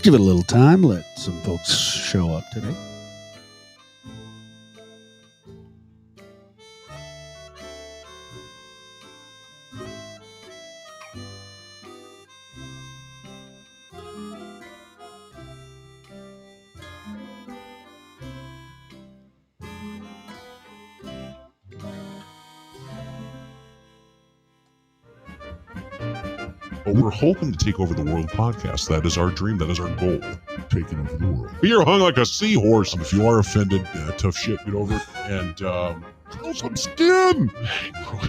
give it a little time. Let some folks show up today. But we're hoping to take over the world podcast. That is our dream. That is our goal. Taking over the world. You're hung like a seahorse. If you are offended, tough shit, get over it. And grow some skin.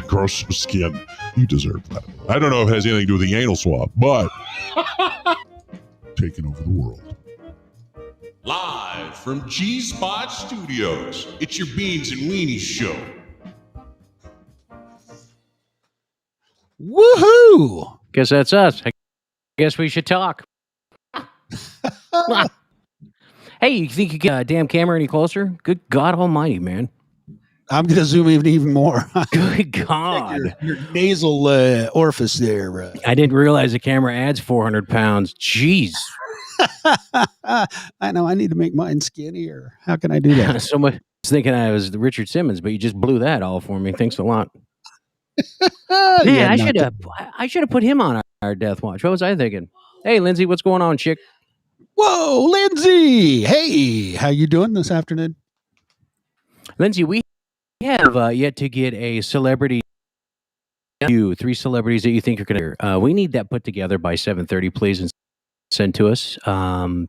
Grow some skin. You deserve that. I don't know if it has anything to do with the anal swab, but taking over the world. Live from G-Spot Studios, it's your Beans and Weenies show. Woohoo! Guess that's us. I guess we should talk. Hey, you think you get a damn camera any closer? Good God Almighty, man! I'm going to zoom in even more. Good God! Your nasal orifice there. I didn't realize the camera adds 400 pounds. Jeez. I know. I need to make mine skinnier. How can I do that? So much. I was thinking I was the Richard Simmons, but you just blew that all for me. Thanks a lot. Man, I should have put him on our Death Watch. What was I thinking? Hey, Lindsay, what's going on, chick? Whoa, Lindsay! Hey, how you doing this afternoon? Lindsay, we have yet to get a celebrity. You 3 celebrities that you think are going to. We need that put together by 7:30, please, and send to us.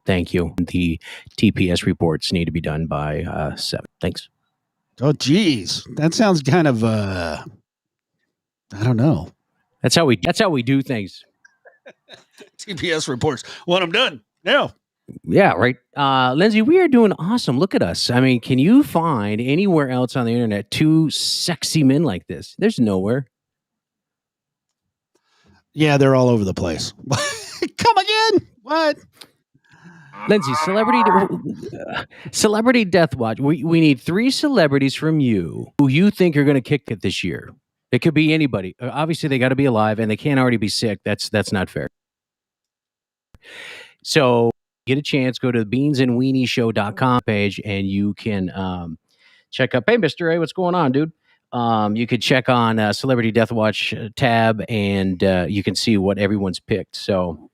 Thank you. The TPS reports need to be done by 7. Thanks. Oh, geez, that sounds kind of. I don't know. That's how we do things. TPS reports. When I'm done. Yeah. Yeah, right. Lindsay, we are doing awesome. Look at us. I mean, can you find anywhere else on the internet 2 sexy men like this? There's nowhere. Yeah, they're all over the place. Come again? What? Lindsay, celebrity Death Watch. We need 3 celebrities from you who you think are going to kick it this year. It could be anybody. Obviously, they got to be alive, and they can't already be sick. That's not fair. So, get a chance, go to the beansandweenieshow.com page, and you can check up. Hey, Mr. A, what's going on, dude? You could check on Celebrity Death Watch tab, and you can see what everyone's picked. So,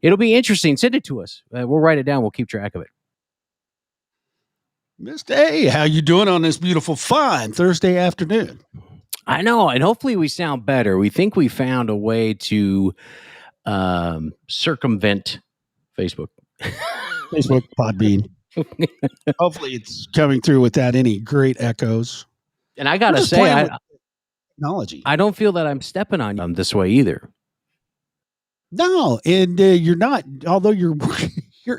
it'll be interesting. Send it to us. We'll write it down. We'll keep track of it. Mr. A, how you doing on this beautiful, fine Thursday afternoon? I know, and hopefully we sound better. We think we found a way to circumvent Facebook. Facebook, Podbean. Hopefully it's coming through without any great echoes. And I got to say, technology. I don't feel that I'm stepping on you this way either. No, and you're not. Although your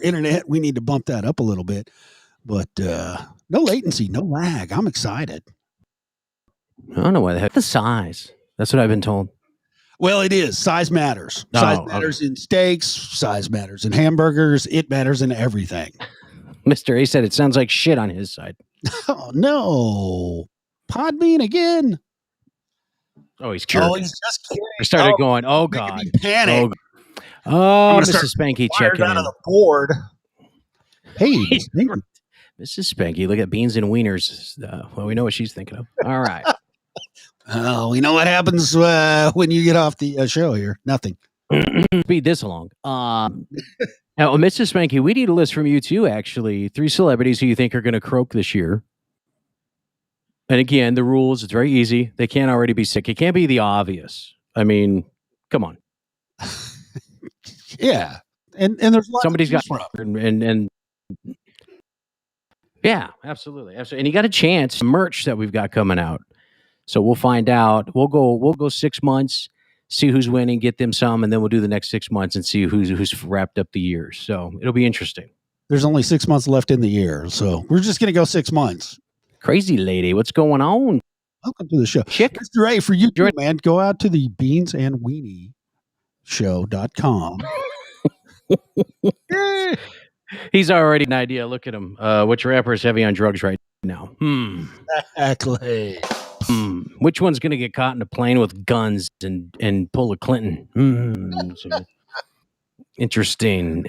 internet, we need to bump that up a little bit. But no latency, no lag. I'm excited. I don't know why the heck. The size. That's what I've been told. Well, it is. Size matters. Size matters in steaks. Size matters in hamburgers. It matters in everything. Mr. A said it sounds like shit on his side. Oh, no. Podbean again? Oh, he's curious. Oh, he's just kidding. I started going, oh, God. Panic. Oh, Mrs. Spanky checking out in. of the board. Hey, Mrs. Spanky, look at Beans and Wieners. Well, we know what she's thinking of. All right. Oh, we know what happens when you get off the show here. Nothing. Speed this along. Now, Mrs. Spanky, we need a list from you too, actually. 3 celebrities who you think are going to croak this year. And again, the rules, it's very easy. They can't already be sick. It can't be the obvious. I mean, come on. Yeah. And there's somebody's got and yeah, absolutely. And you got a chance merch that we've got coming out. So we'll find out. We'll go 6 months, see who's winning, get them some, and then we'll do the next 6 months and see who's wrapped up the year. So it'll be interesting. There's only 6 months left in the year, so we're just gonna go 6 months. Crazy lady, what's going on? Welcome to the show. Chick. Mr. A, for you too, man, go out to the beansandweenieshow.com. He's already an idea. Look at him. Which rapper is heavy on drugs right now? Exactly. Which one's going to get caught in a plane with guns and pull a Clinton? Interesting.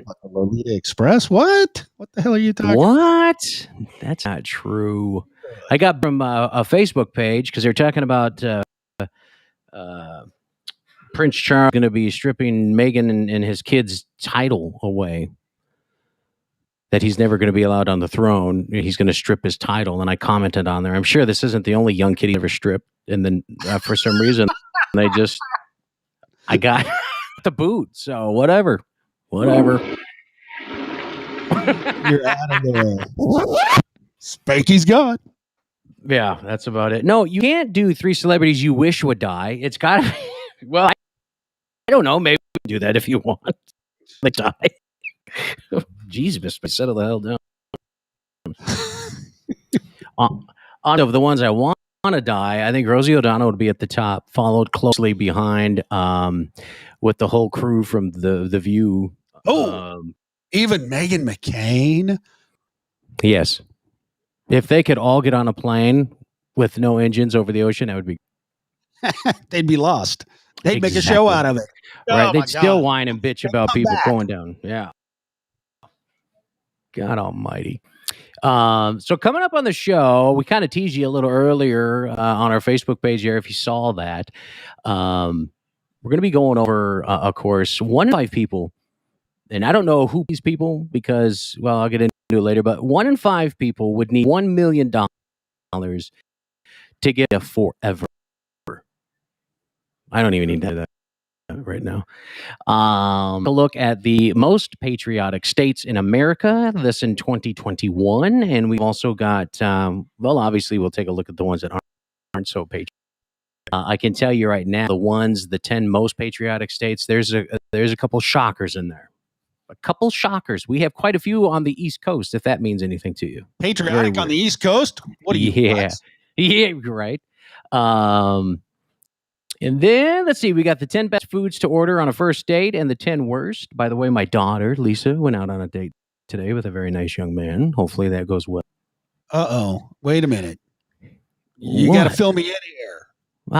What, the Lolita Express? What? What the hell are you talking? What? That's not true. I got from a Facebook page because they're talking about Prince Charles going to be stripping Meghan and his kid's title away. That he's never going to be allowed on the throne. He's going to strip his title. And I commented on there. I'm sure this isn't the only young kid he ever stripped. And then for some reason, I got the boot. So whatever. You're out of there. Spanky's gone. Yeah, that's about it. No, you can't do 3 celebrities you wish would die. It's got to be, well, I don't know. Maybe we can do that if you want. They die. Jesus, settle the hell down. Out of the ones I want to die, I think Rosie O'Donnell would be at the top, followed closely behind with the whole crew from the View. Even Meghan McCain. Yes. If they could all get on a plane with no engines over the ocean, that would be. They'd be lost. They'd make a show out of it. Right? They'd still whine and bitch about people going down. Yeah. God almighty. So coming up on the show, we kind of teased you a little earlier on our Facebook page here, if you saw that. We're going to be going over, of course, 1 in 5 people. And I don't know who these people, because, well, I'll get into it later, but 1 in 5 people would need $1 million to get a forever. I don't even need that right now. A look at the most patriotic states in America, this in 2021. And we've also got, well, obviously, we'll take a look at the ones that aren't so patriotic. I can tell you right now, the 10 most patriotic states, there's a couple shockers in there. A couple shockers. We have quite a few on the East Coast, if that means anything to you. Patriotic on the East Coast? What are you? Yeah. Yeah, right. And then, let's see, we got the 10 best foods to order on a first date and the 10 worst. By the way, my daughter, Lisa, went out on a date today with a very nice young man. Hopefully that goes well. Uh-oh. Wait a minute. You got to fill me in here.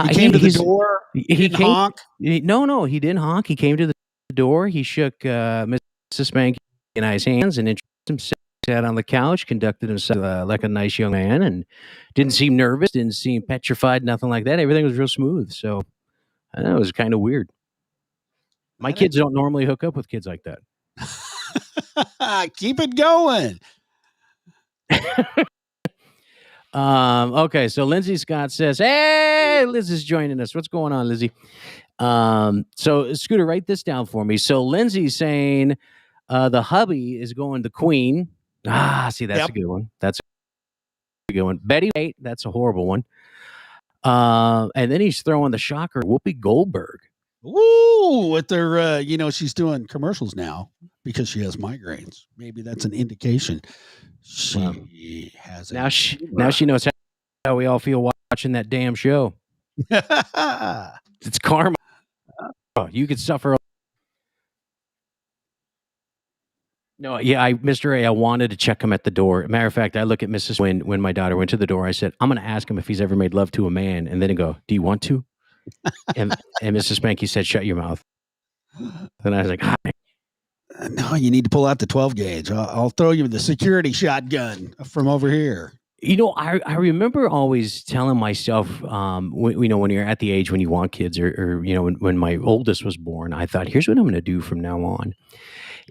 He came to the door? He didn't honk? No, he didn't honk. He came to the door. He shook Mrs. Spanky and I's hands and introduced himself, sat on the couch, conducted himself like a nice young man, and didn't seem nervous, didn't seem petrified, nothing like that. Everything was real smooth. So I know it was kind of weird. My kids don't normally hook up with kids like that. Keep it going. Okay, so Lindsay Scott says, hey, Liz is joining us. What's going on, Lizzie? So Scooter, write this down for me. So Lindsay's saying the hubby is going to Queen. See, that's a good one. That's a good one. Betty White, that's a horrible one. And then he's throwing the shocker, Whoopi Goldberg. Woo! With their, she's doing commercials now because she has migraines. Maybe that's an indication she has. Now she knows how we all feel watching that damn show. It's karma. You could suffer. No, yeah, Mr. A, I wanted to check him at the door. Matter of fact, I look at Mrs. when my daughter went to the door. I said, I'm going to ask him if he's ever made love to a man. And then I go, do you want to? and Mrs. Spanky said, shut your mouth. And I was like, hi. No, you need to pull out the 12 gauge. I'll throw you the security shotgun from over here. I remember always telling myself, when you're at the age when you want kids, or when my oldest was born, I thought, here's what I'm going to do from now on.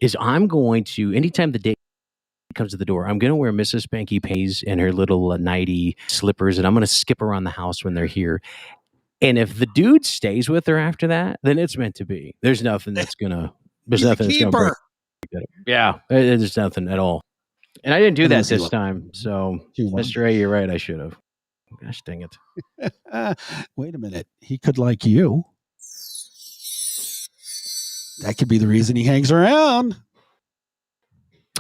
Is I'm going to, anytime the date comes to the door, I'm going to wear Mrs. Spanky panties and her little nighty slippers, and I'm going to skip around the house when they're here. And if the dude stays with her after that, then it's meant to be. There's nothing that's going to break it. Yeah, there's nothing at all. And I didn't do that this time. So, Mr. A, you're right. I should have. Gosh dang it. Wait a minute. He could like you. That could be the reason he hangs around.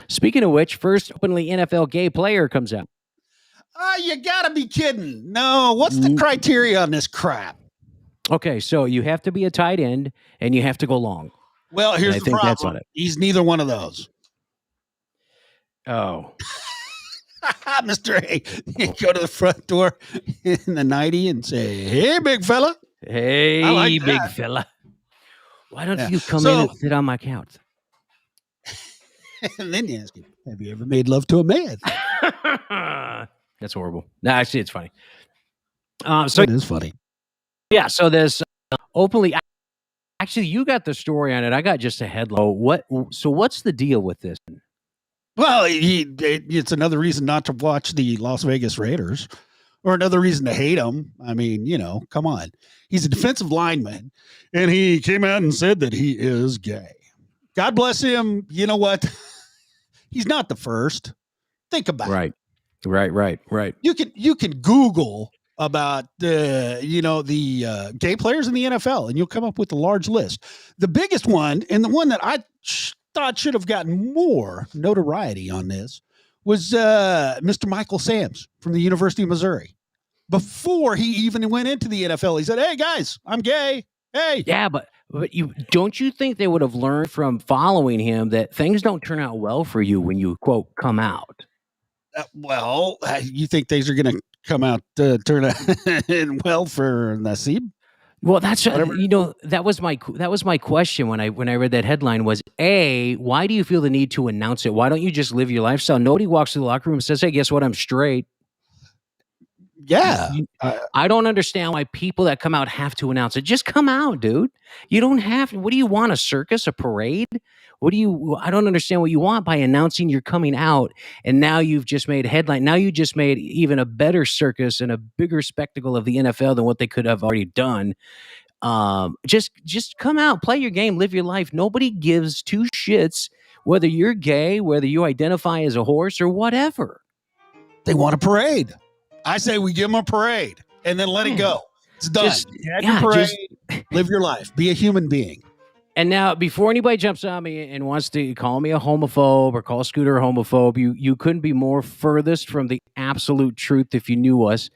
Speaking of which, first openly NFL gay player comes out. You gotta be kidding. No, what's the criteria on this crap? Okay, so you have to be a tight end and you have to go long. Well, here's the problem. That's on it. He's neither one of those. Oh. Mr. A, you go to the front door in the 90 and say, hey, big fella. Hey, like big fella. Why don't Yeah. you come in So, and sit on my couch? and then you ask him, have you ever made love to a man? That's horrible. No, actually, it's funny. So It is funny. yeah, so there's openly. Actually, you got the story on it. I got just a headline. So what's the deal with this? Well, it's another reason not to watch the Las Vegas Raiders, or another reason to hate him. I mean, come on. He's a defensive lineman, and he came out and said that he is gay. God bless him. You know what? He's not the first. Think about it. Right. You can Google about the gay players in the NFL, and you'll come up with a large list. The biggest one, and the one that I thought should have gotten more notoriety on this, was Mr. Michael Sams from the University of Missouri. Before he even went into the NFL, he said, "Hey guys, I'm gay. Hey." Yeah, but you don't you think they would have learned from following him that things don't turn out well for you when you quote come out? You think things are going to come out turn out well for Nasib? Well, that's Whatever. that was my question when I read that headline was why do you feel the need to announce it? Why don't you just live your lifestyle? Nobody walks to the locker room and says, "Hey, guess what? I'm straight." Yeah. I don't understand why people that come out have to announce it. Just come out, dude. You don't have to. What do you want? A circus? A parade? I don't understand what you want by announcing you're coming out. And now you've just made a headline. Now you just made even a better circus and a bigger spectacle of the NFL than what they could have already done. Just come out, play your game, live your life. Nobody gives two shits whether you're gay, whether you identify as a horse or whatever. They want a parade. I say we give them a parade and then let it go. It's done. Your parade, live your life. Be a human being. And now, before anybody jumps on me and wants to call me a homophobe or call Scooter a homophobe, you couldn't be more furthest from the absolute truth if you knew us.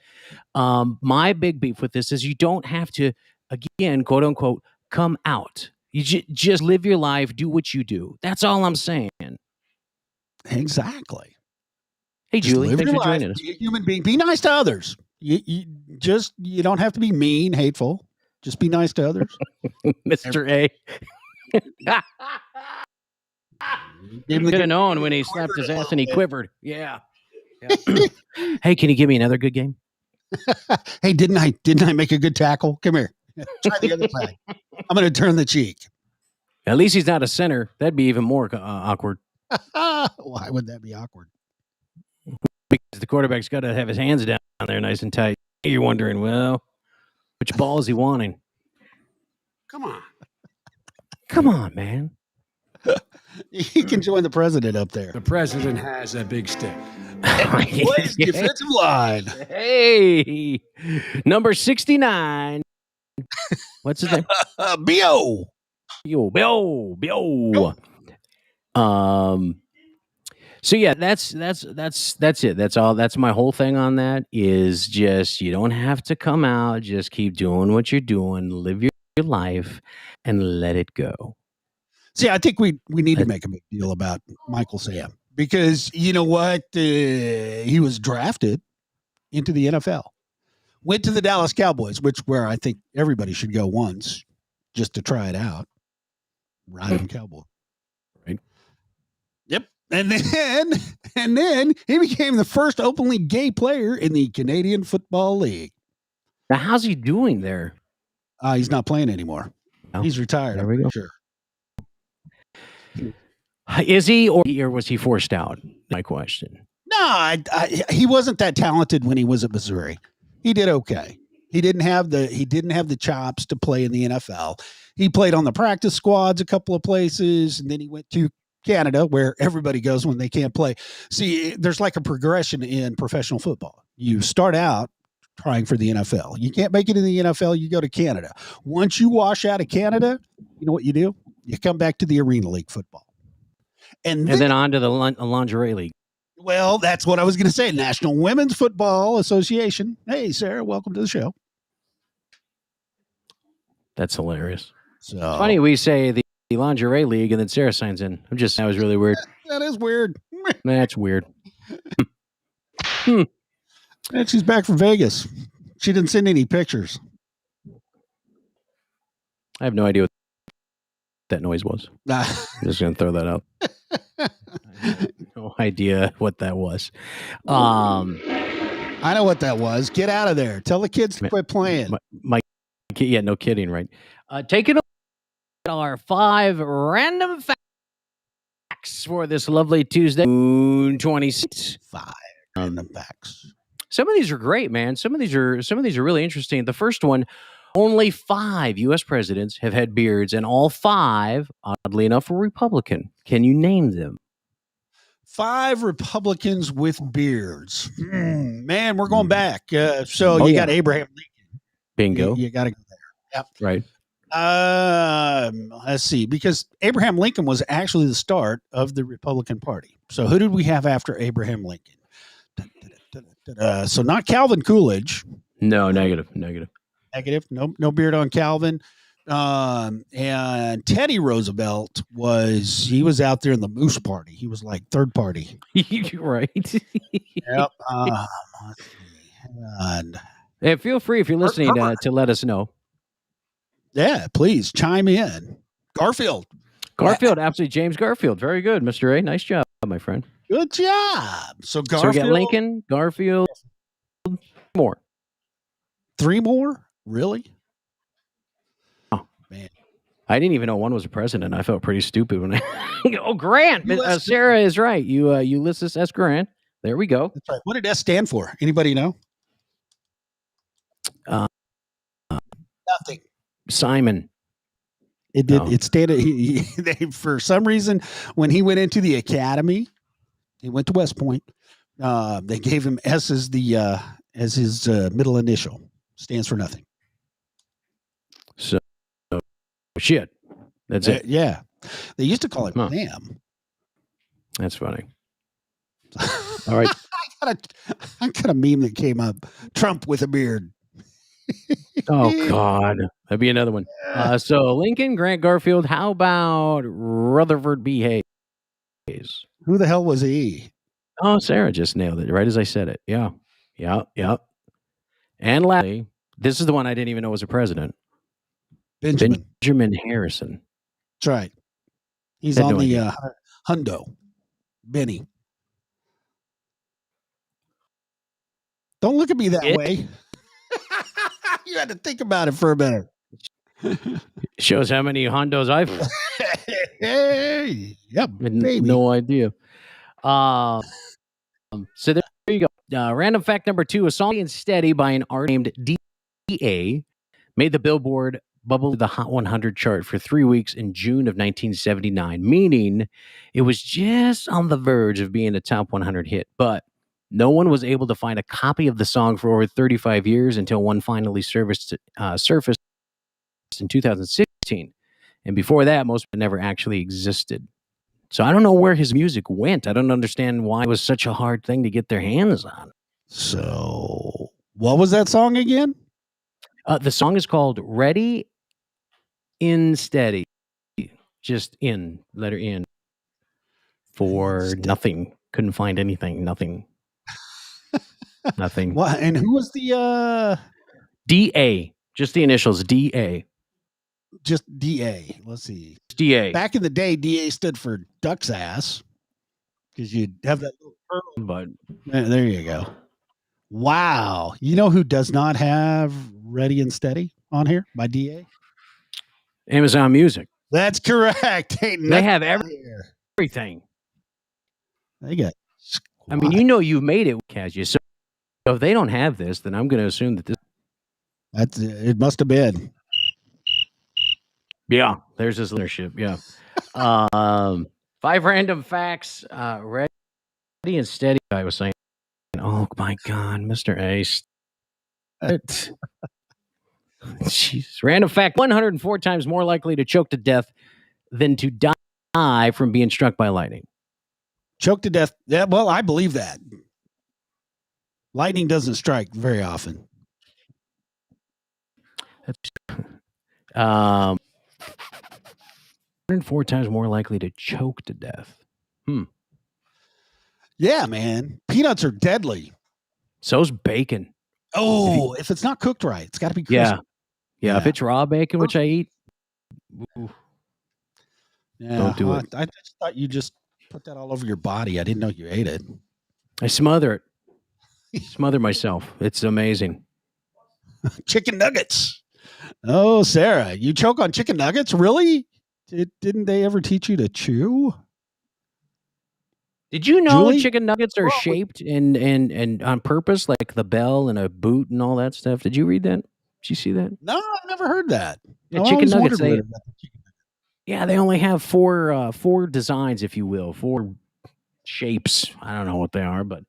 My big beef with this is you don't have to, again, quote unquote, come out. You just live your life, do what you do. That's all I'm saying. Exactly. Hey, Julie, thanks for joining us. Be a human being. Be nice to others. You don't have to be mean, hateful. Just be nice to others. Mr. A. You could have known when he slapped his ass and he quivered. Yeah. Hey, can you give me another good game? Hey, didn't I make a good tackle? Come here. Try the other side. I'm going to turn the cheek. At least he's not a center. That'd be even more awkward. Why would that be awkward? Because the quarterback's got to have his hands down there nice and tight. You're wondering, well, which ball is he wanting? Come on, man. He can join the president up there. The president has a big stick. Plays defensive line. Hey, number 69. What's his name? B.O. B.O. So yeah, that's it. That's all. That's my whole thing on that is just you don't have to come out. Just keep doing what you're doing. Live your life and let it go. See, I think we need to make a big deal about Michael Sam because you know what? He was drafted into the NFL, went to the Dallas Cowboys, where I think everybody should go once just to try it out. Ride 'em Cowboy. Right. Yep. And then he became the first openly gay player in the Canadian Football League. Now, how's he doing there? He's not playing anymore. No. He's retired. There we go. Sure. Is he, or was he forced out? My question. No, he wasn't that talented when he was at Missouri. He did okay. He didn't have the chops to play in the NFL. He played on the practice squads a couple of places, and then he went to Canada, where everybody goes when they can't play. See, there's like a progression in professional football. You start out trying for the NFL. You can't make it in the NFL, you go to Canada. Once you wash out of Canada, you know what you do? You come back to the Arena League football. And then on to the lingerie league. Well, that's what I was going to say. National Women's Football Association. Hey, Sarah, welcome to the show. That's hilarious. So it's funny we say the lingerie league and then Sarah signs in. That was really weird. That is weird. That's weird. And she's back from Vegas. She didn't send any pictures. I have no idea what that noise was. Nah. I'm just going to throw that out. I have no idea what that was. I know what that was. Get out of there. Tell the kids to quit playing. My yeah, no kidding, right? Taking our 5 random facts for this lovely Tuesday, June 26th. 5 random facts. Some of these are great, man. Some of these are really interesting. The first one, only 5 U.S. presidents have had beards, and all 5, oddly enough, were Republican. Can you name them? 5 Republicans with beards. Man, we're going back. So you got Abraham Lincoln. Bingo. You got to go there. Yep. Right. Let's see, because Abraham Lincoln was actually the start of the Republican Party. So who did we have after Abraham Lincoln? So not Calvin Coolidge. No, negative. No beard on Calvin. And Teddy Roosevelt was out there in the Moose Party. He was like third party. Right. Yep. Let's see. And hey, feel free if you're listening to let us know. Yeah, please chime in. Garfield, absolutely. James Garfield. Very good, Mr. A. Nice job, my friend. Good job. So Garfield. So we got Lincoln, Garfield, more. 3 more? Really? Oh, man. I didn't even know one was a president. I felt pretty stupid when I Grant. Sarah is right. Ulysses S. Grant. There we go. That's right. What did S stand for? Anybody know? Nothing. Simon. It did. No. It stated for some reason when he went into the academy, he went to West Point. They gave him S as his middle initial. Stands for nothing. So shit. That's it. Yeah. They used to call it Sam. That's funny. All right. I got a meme that came up. Trump with a beard. Oh God, that'd be another one. So Lincoln, Grant, Garfield. How about Rutherford B. Hayes? Who the hell was he? Oh, Sarah just nailed it right as I said it. Yeah. And lastly, this is the one I didn't even know was a president. Benjamin Harrison. That's right. He's on the Hundo. Benny. Don't look at me that way. You had to think about it for a minute. Shows how many Hondos I've. Hey, yep, baby. No idea. So there you go. Random fact number 2: a song and steady by an artist named D.A. made the Billboard bubble the Hot 100 chart for 3 weeks in June of 1979, meaning it was just on the verge of being a top 100 hit, but no one was able to find a copy of the song for over 35 years until one finally surfaced in 2016. And before that, most of it never actually existed. So I don't know where his music went. I don't understand why it was such a hard thing to get their hands on. So what was that song again? The song is called Ready in Steady. Just in, letter in. For nothing. Couldn't find anything. Nothing. Nothing. What? And who was the DA? Just the initials DA. Just DA. Let's see. DA. Back in the day, DA stood for duck's ass because you'd have that little pearl. But there you go. Wow. You know who does not have Ready and Steady on here by DA? Amazon Music. That's correct. They have everything. They got. I mean, you know, you made it, Cassia. So if they don't have this, then I'm going to assume that this. It must have been. Yeah, there's his leadership. Yeah. 5 random facts. Ready and Steady. I was saying, oh my God, Mr. Ace. Jeez. Random fact: 104 times more likely to choke to death than to die from being struck by lightning. Choke to death. Yeah, well, I believe that. Lightning doesn't strike very often. 104 times more likely to choke to death. Yeah, man. Peanuts are deadly. So's bacon. Oh, if it's not cooked right, it's got to be crispy. Yeah. If it's raw bacon, which I eat. Ooh. Yeah, Don't do it. I just thought you just put that all over your body. I didn't know you ate it. I smother it. Smother myself. It's amazing. Chicken nuggets. Oh, Sarah, you choke on chicken nuggets? Really? Didn't they ever teach you to chew? Did you know Julie? chicken nuggets are Well, shaped and on purpose, like the bell and a boot and all that stuff? Did you read that? Did you see that? No, I've never heard that. Yeah, I chicken always nuggets. wondered where they got the chicken nuggets. Yeah, they only have four designs, if you will, four shapes. I don't know what they are, but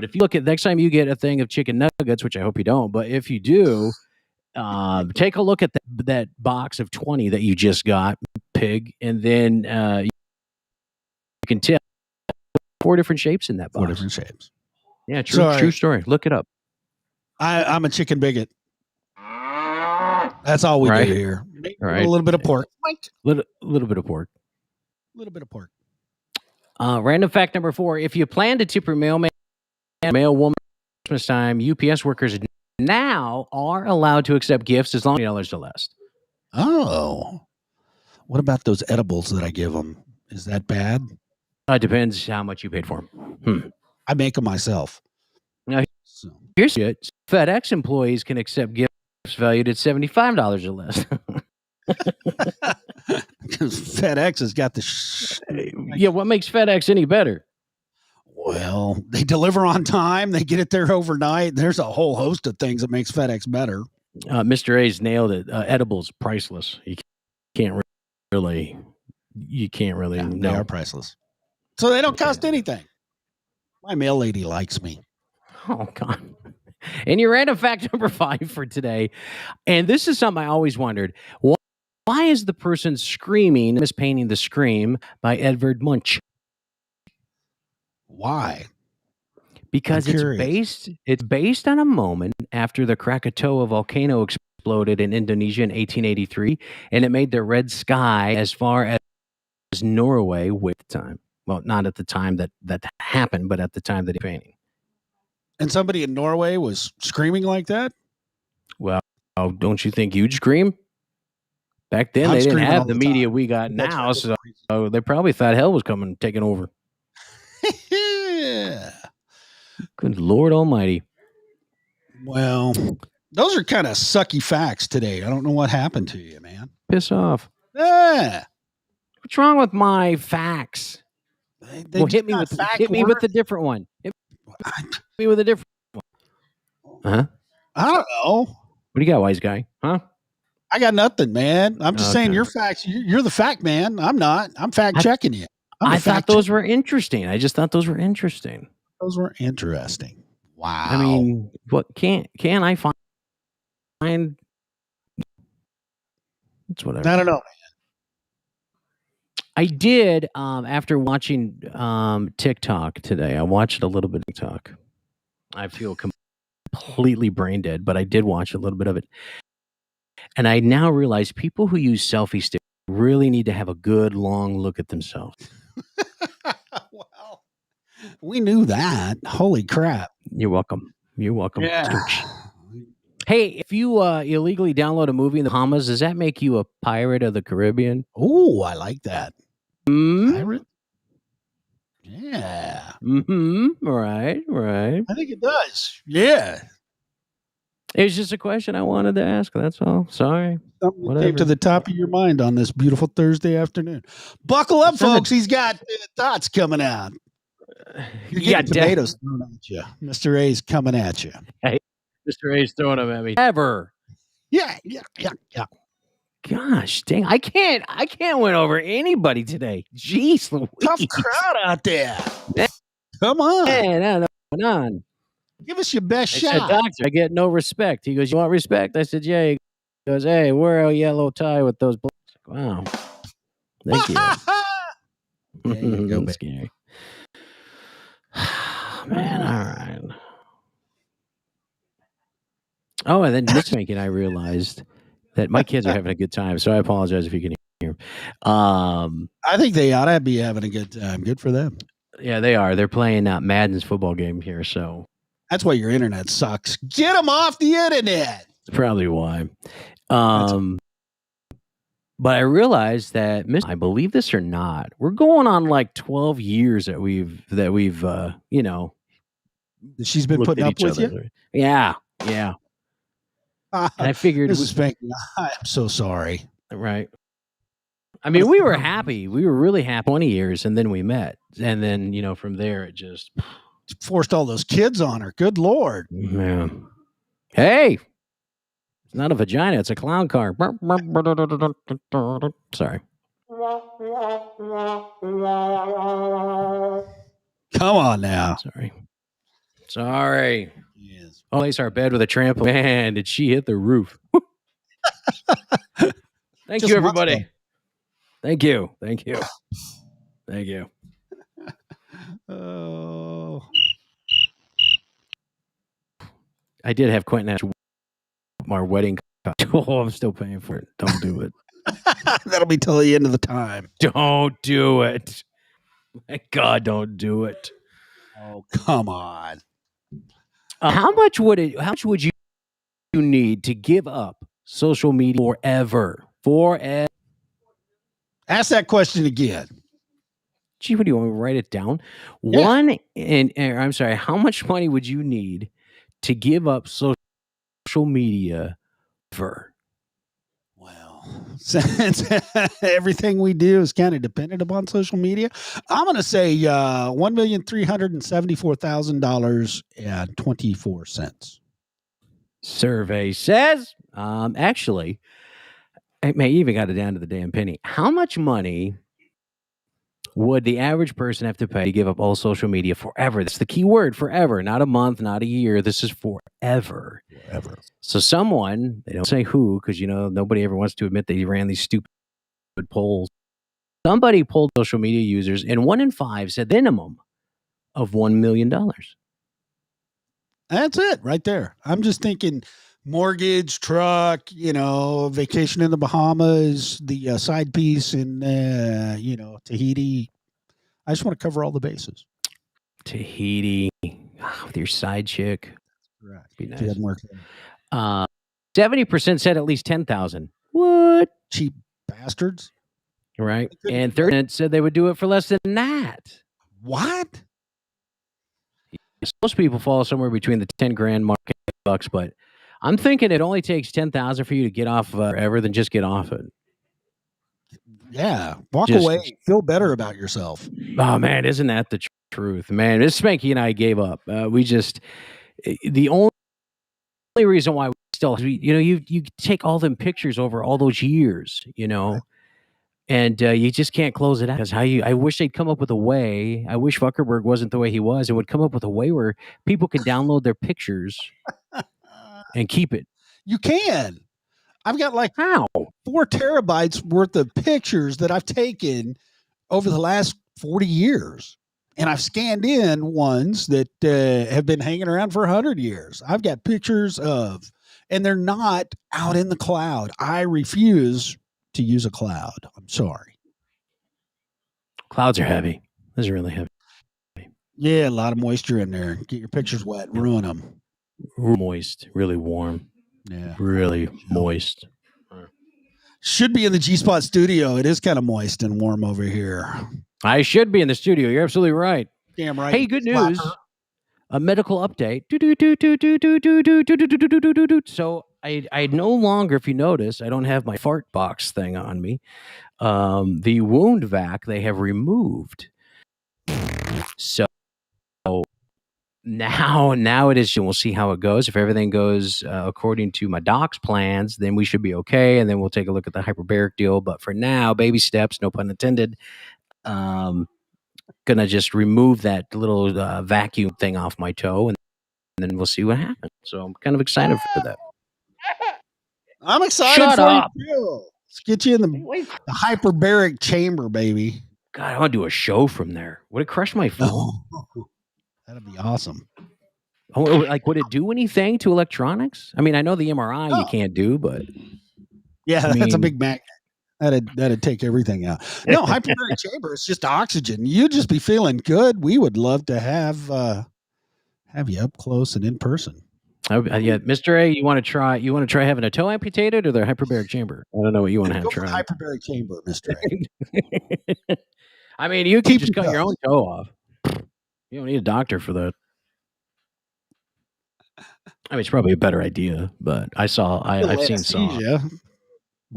if you look at next time you get a thing of chicken nuggets, which I hope you don't, but if you do, take a look at that box of 20 that you just got, pig, and then you can tell 4 different shapes in that box. 4 different shapes. Yeah, true story. Look it up. I'm a chicken bigot. That's all we Right. do here. Right. A little bit of pork. Little bit of pork. A little bit of pork. Random fact number 4: if you plan to tip your mailman, mailwoman at Christmas time, UPS workers now are allowed to accept gifts as long as $20 or less. Oh. What about those edibles that I give them? Is that bad? It depends how much you paid for them. I make them myself. Now, So. here's it. FedEx employees can accept gifts valued at $75 or less. Because FedEx has got the Yeah, what makes FedEx any better? well, they deliver on time. They get it there overnight. There's a whole host of things that makes FedEx better. Mr. A's nailed it. Edibles, priceless. You can't really. Yeah, No. they are priceless. So they don't cost anything. My mail lady likes me. Oh, God. And your random fact number 5 for today. And this is something I always wondered. Why is the person screaming, mispainting the Scream by Edvard Munch? Why? Because I'm it's curious. based on a moment after the Krakatoa volcano exploded in Indonesia in 1883, and it made the red sky as far as Norway with the time. Well, not at the time that happened, but at the time that he painting. And somebody in Norway was screaming like that? Well, don't you think you'd scream? Back then, I'm they didn't screaming all have the the media time. we got That's now, right. so they probably thought hell was coming, taking over. Yeah. Good Lord Almighty! Well, those are kind of sucky facts today. I don't know what happened to you, man. Piss off! Yeah. What's wrong with my facts? They Well, just hit me got with fact a worthy. different one. Hit me with a different one. Huh? I don't know. What do you got, wise guy? Huh? I got nothing, man. I'm just saying Okay. your facts. You're the fact man. I'm not. I'm fact checking you. I thought those were interesting. I just thought those were interesting. Those were interesting. Wow. I mean, what can I find? It's whatever. I don't know. I did after watching TikTok today. I watched a little bit of TikTok. I feel completely brain dead, but I did watch a little bit of it. And I now realize people who use selfie sticks really need to have a good long look at themselves. Well, we knew that. Holy crap. You're welcome. You're welcome. Yeah. Hey, if you illegally download a movie in the Bahamas, does that make you a pirate of the Caribbean? Oh, I like that. Mm-hmm. Pirate? Yeah. Mm-hmm. Right. I think it does. Yeah. It was just a question I wanted to ask. That's all. Sorry. Something that Whatever. came to the top of your mind on this beautiful Thursday afternoon. Buckle up, folks. He's got thoughts coming out. You're getting tomatoes thrown at you. Mr. A's coming at you. Hey, Mr. A's throwing them at me. Ever. Yeah. Gosh, dang. I can't win over anybody today. Jeez Louise. Tough crowd out there. Come on. Man, I don't know what's going on. Give us your best I shot. said, doctor, I get no respect. He goes, you want respect? I said, yeah. He goes, hey, wear a yellow tie with those black. Wow. Thank you. There you go, baby. Scary. Man, all right. Oh, and then this week, and I realized that my kids are having a good time, so I apologize if you can hear. I think they ought to be having a good time. Good for them. Yeah, they are. They're playing Madden's football game here, so that's why your internet sucks. Get them off the internet. That's probably why. But I realized that, I believe this or not, we're going on like 12 years that we've you know, She's been looked putting at up each with you. other. Yeah. And I figured, This is Spanky. I'm so sorry. right. I mean, we were happy. We were really happy 20 years, and then we met. And then, from there, it just Forced all those kids on her. Good Lord. man. Hey, it's not a vagina, it's a clown car. Sorry. Come on now. Sorry. Yes. Oh, place our bed with a trampoline. Man, did she hit the roof? Thank Just you, once, everybody. Thank you. Oh. I did have Quentin ask our wedding. Oh, I'm still paying for it. Don't do it. That'll be till the end of the time. Don't do it. My God, don't do it. Oh, come on. How much would you need to give up social media forever? Ask that question again. Gee, what do you want me to write it down? Yeah. I'm sorry, how much money would you need to give up social media forever? Well, since everything we do is kind of dependent upon social media, I'm going to say $1,374,000.24. Survey says, actually, I may even got it down to the damn penny. How much money would the average person have to pay to give up all social media forever? That's the key word, forever, not a month, not a year. This is forever. Forever. So someone, they don't say who, because, nobody ever wants to admit they ran these stupid polls. Somebody polled social media users, and 1 in 5 said the minimum of $1 million. That's it right there. I'm just thinking mortgage, truck, vacation in the Bahamas, the side piece in, Tahiti. I just want to cover all the bases. Tahiti with your side chick. Right. Be nice. She doesn't work. 70% said at least 10,000. What? Cheap bastards. Right. And 30% said they would do it for less than that. What? Most people fall somewhere between the 10 grand mark and $bucks, but I'm thinking it only takes 10,000 for you to get off forever than just get off it. Yeah. Walk away. Feel better about yourself. Oh, man. Isn't that the truth? Man, this Spanky and I gave up. The only reason why we still, you take all them pictures over all those years, Right. And you just can't close it out. Because I wish they'd come up with a way. I wish Zuckerberg wasn't the way he was, and would come up with a way where people can download their pictures and keep it. You can. I've got like How? 4 terabytes worth of pictures that I've taken over the last 40 years. And I've scanned in ones that have been hanging around for 100 years. I've got pictures of, and they're not out in the cloud. I refuse to use a cloud. I'm sorry. Clouds are heavy. Those are really heavy. Yeah, a lot of moisture in there. Get your pictures wet, ruin them. Moist, really warm. Yeah. Really moist. Should be in the G-Spot studio. It is kind of moist and warm over here. I should be in the studio. You're absolutely right. Damn right. Hey, good news. A medical update. So I no longer, if you notice, I don't have my fart box thing on me. The wound vac they have removed. So now it is. We'll see how it goes. If everything goes according to my doc's plans, then we should be okay. And then we'll take a look at the hyperbaric deal. But for now, baby steps, no pun intended. Gonna just remove that little vacuum thing off my toe, and then we'll see what happens. So I'm kind of excited for that. I'm excited Shut for up. you too. Let's get you in the hyperbaric chamber, baby. God, I want to do a show from there. Would it crush my phone? Oh, that'd be awesome. Oh, like, would it do anything to electronics? I mean, I know the MRI you can't do, but yeah, that's a big Mac. That'd take everything out. No, hyperbaric chamber is just oxygen. You'd just be feeling good. We would love to have you up close and in person. Yeah, Mr. A, you want to try having a toe amputated or the hyperbaric chamber? I don't know what you want to have Go for the try. hyperbaric chamber, Mr. A. I mean, you could Keep just your cut your toes. own toe off. You don't need a doctor for that. I mean, it's probably a better idea, but I've seen Saw. Anesthesia.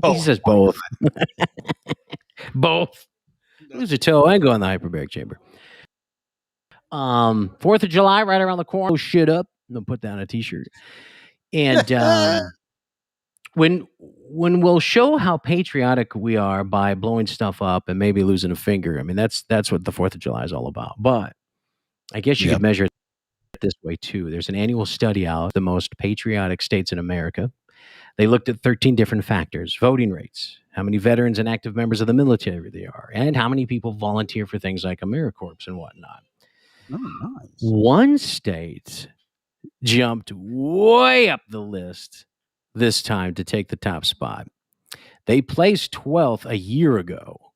He says both. Both. Lose a toe and go in the hyperbaric chamber. 4th of July, right around the corner. Blow shit up. They'll put down a t-shirt. And when we'll show how patriotic we are by blowing stuff up and maybe losing a finger. I mean, that's what the 4th of July is all about. But I guess you could measure it this way too. There's an annual study out of the most patriotic states in America. They looked at 13 different factors: voting rates, how many veterans and active members of the military there are, and how many people volunteer for things like AmeriCorps and whatnot. Oh, nice. One state jumped way up the list this time to take the top spot. They placed 12th a year ago,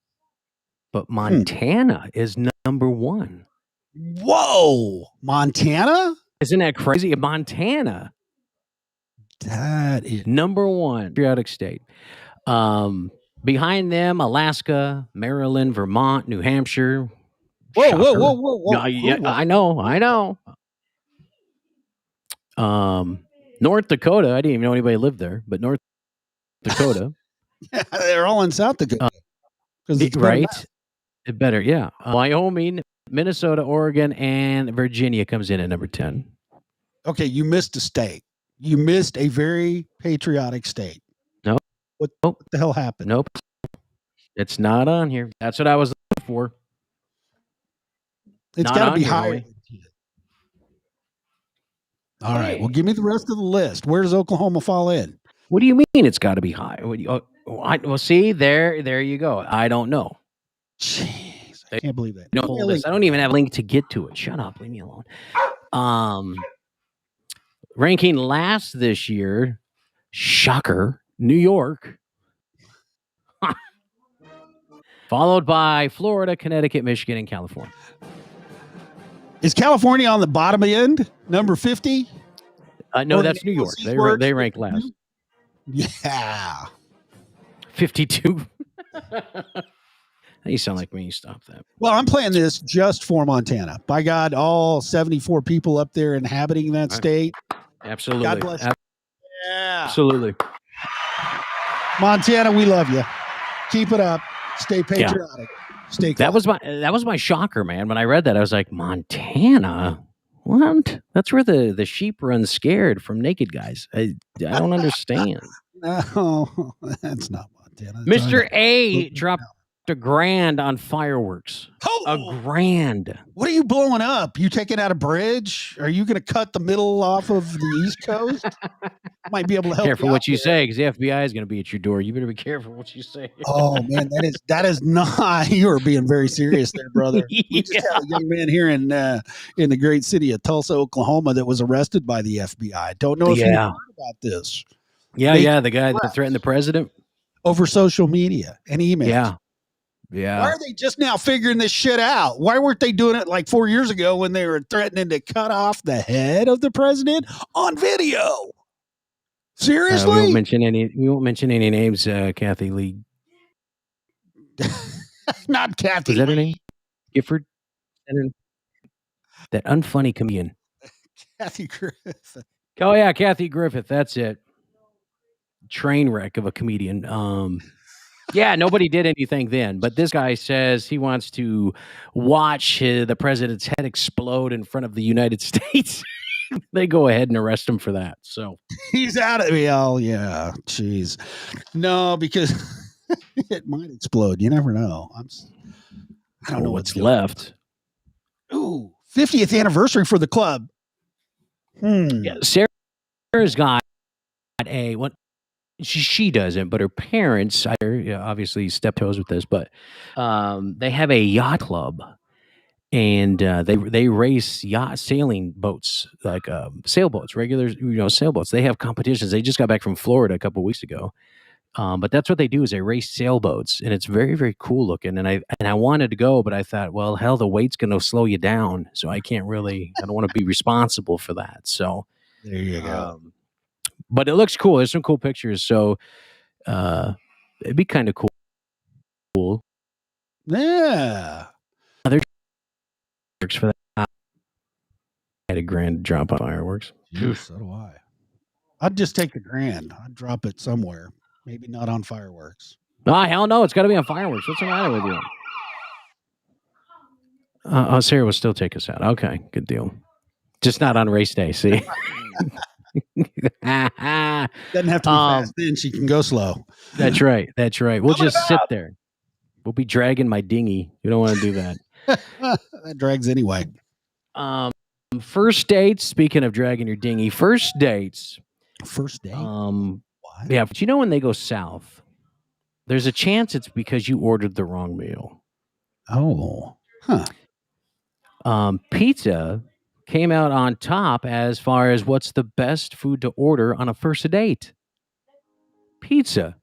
but Montana is number 1. Whoa, Montana? Isn't that crazy? Montana, That is number 1 patriotic state. Behind them, Alaska, Maryland, Vermont, New Hampshire. whoa. Yeah, I know. North Dakota. I didn't even know anybody lived there, but North Dakota. They're all in South Dakota. Right? It better, yeah. Wyoming, Minnesota, Oregon, and Virginia comes in at number 10. Okay, you missed a state. You missed a very patriotic state. No. What the hell happened? Nope. It's not on here. That's what I was looking for. It's Not got to on be here, higher. Louie. All right. Well, give me the rest of the list. Where does Oklahoma fall in? What do you mean it's got to be high? Well, see, there you go. I don't know. Jeez, I can't believe that. I don't even have a link to get to it. Shut up. Leave me alone. Ranking last this year, shocker, New York. Followed by Florida, Connecticut, Michigan, and California. Is California on the bottom end, number 50? No, that's New York. They rank last. Yeah. 52. You sound like me. Stop that. Well, I'm playing this just for Montana. By God, all 74 people up there inhabiting that state. Absolutely. God bless you. Yeah. Absolutely. Montana, we love you. Keep it up. Stay patriotic. Stay close. That was my shocker, man. When I read that, I was like, Montana? What? That's where the sheep run scared from naked guys. I don't understand. No, that's not Montana. Mr. A dropped $1,000 on fireworks. Oh, $1,000. What are you blowing up? You taking out a bridge? Are you going to cut the middle off of the East Coast? Might be able to help. Careful you what you out there. say, because the FBI is going to be at your door. You better be careful what you say. Oh man, that is not. You are being very serious there, brother. We just had a young man here in the great city of Tulsa, Oklahoma, that was arrested by the FBI. Don't know if you heard about this. Yeah, the guy that threatened the president over social media and emails. Yeah. Why are they just now figuring this shit out? Why weren't they doing it like 4 years ago when they were threatening to cut off the head of the president on video? Seriously? We won't mention any names, Kathy Lee. Not Kathy. Is that her Lee. name? Gifford? That unfunny comedian. Kathy Griffith. Oh yeah, Kathy Griffith. That's it. Train wreck of a comedian. Yeah, nobody did anything then, but this guy says he wants to watch the president's head explode in front of the United States. They go ahead and arrest him for that. So he's out of me. Oh yeah, jeez. No, because it might explode. You never know. I don't know what's left. Ooh, 50th anniversary for the club. Yeah, Sarah's got a what? She doesn't, but her parents, obviously step toes with this, but they have a yacht club, and they race yacht sailing boats, like sailboats, regular sailboats. They have competitions. They just got back from Florida a couple of weeks ago, but that's what they do is they race sailboats, and it's very, very cool looking. And I wanted to go, but I thought, well, hell, the weight's going to slow you down, so I don't want to be responsible for that. So There you go. But it looks cool. There's some cool pictures. So it'd be kind of cool. Yeah. Works for that. I had a grand drop on fireworks. Jeez, so do I. I'd just take the grand. I'd drop it somewhere. Maybe not on fireworks. Oh, hell no. It's got to be on fireworks. What's the matter with you? Sarah will still take us out. Okay, good deal. Just not on race day, see? Doesn't have to be fast then. She can go slow. That's right. That's right. We'll just sit there. We'll be dragging my dinghy. You don't want to do that. That drags anyway. First dates, speaking of dragging your dinghy, first dates. First date? What? Yeah, but you know when they go south, there's a chance it's because you ordered the wrong meal. Oh. Huh. Pizza came out on top as far as what's the best food to order on a first date. Pizza.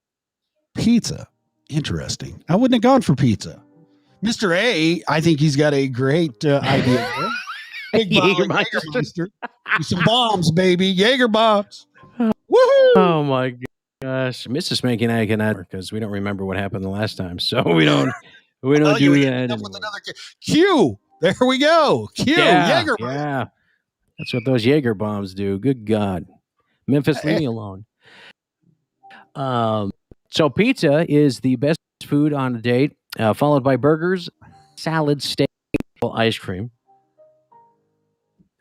Interesting. I wouldn't have gone for pizza. Mr. A, I think he's got a great idea there. Big bottle of Jägermeister. Some bombs, baby. Jaeger bombs. Woohoo! Oh my gosh. Mrs. Spanky and I cannot because we don't remember what happened the last time. So we don't do that. With another Q. There we go. Q. Jaeger. Yeah. That's what those Jaeger bombs do. Good God. Memphis, leave me alone. So pizza is the best food on a date, followed by burgers, salad, steak, ice cream.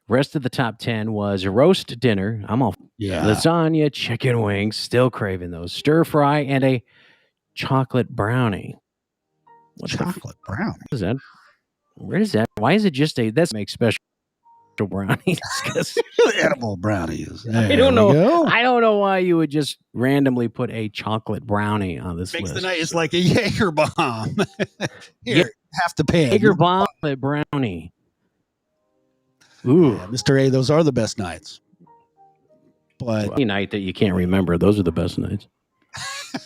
Rest of the top 10 was roast dinner. I'm all lasagna, chicken wings, still craving those. Stir fry and a chocolate brownie. Chocolate brownie? What is that? Where is that? Why is it just that makes special brownies? Edible brownies. I don't know. I don't know why you would just randomly put a chocolate brownie on this Makes list. the night. It's like a Jaeger bomb. Here, have to pay. Jaeger bomb brownie. Ooh, yeah, Mr. A, those are the best nights. But any night that you can't remember, those are the best nights.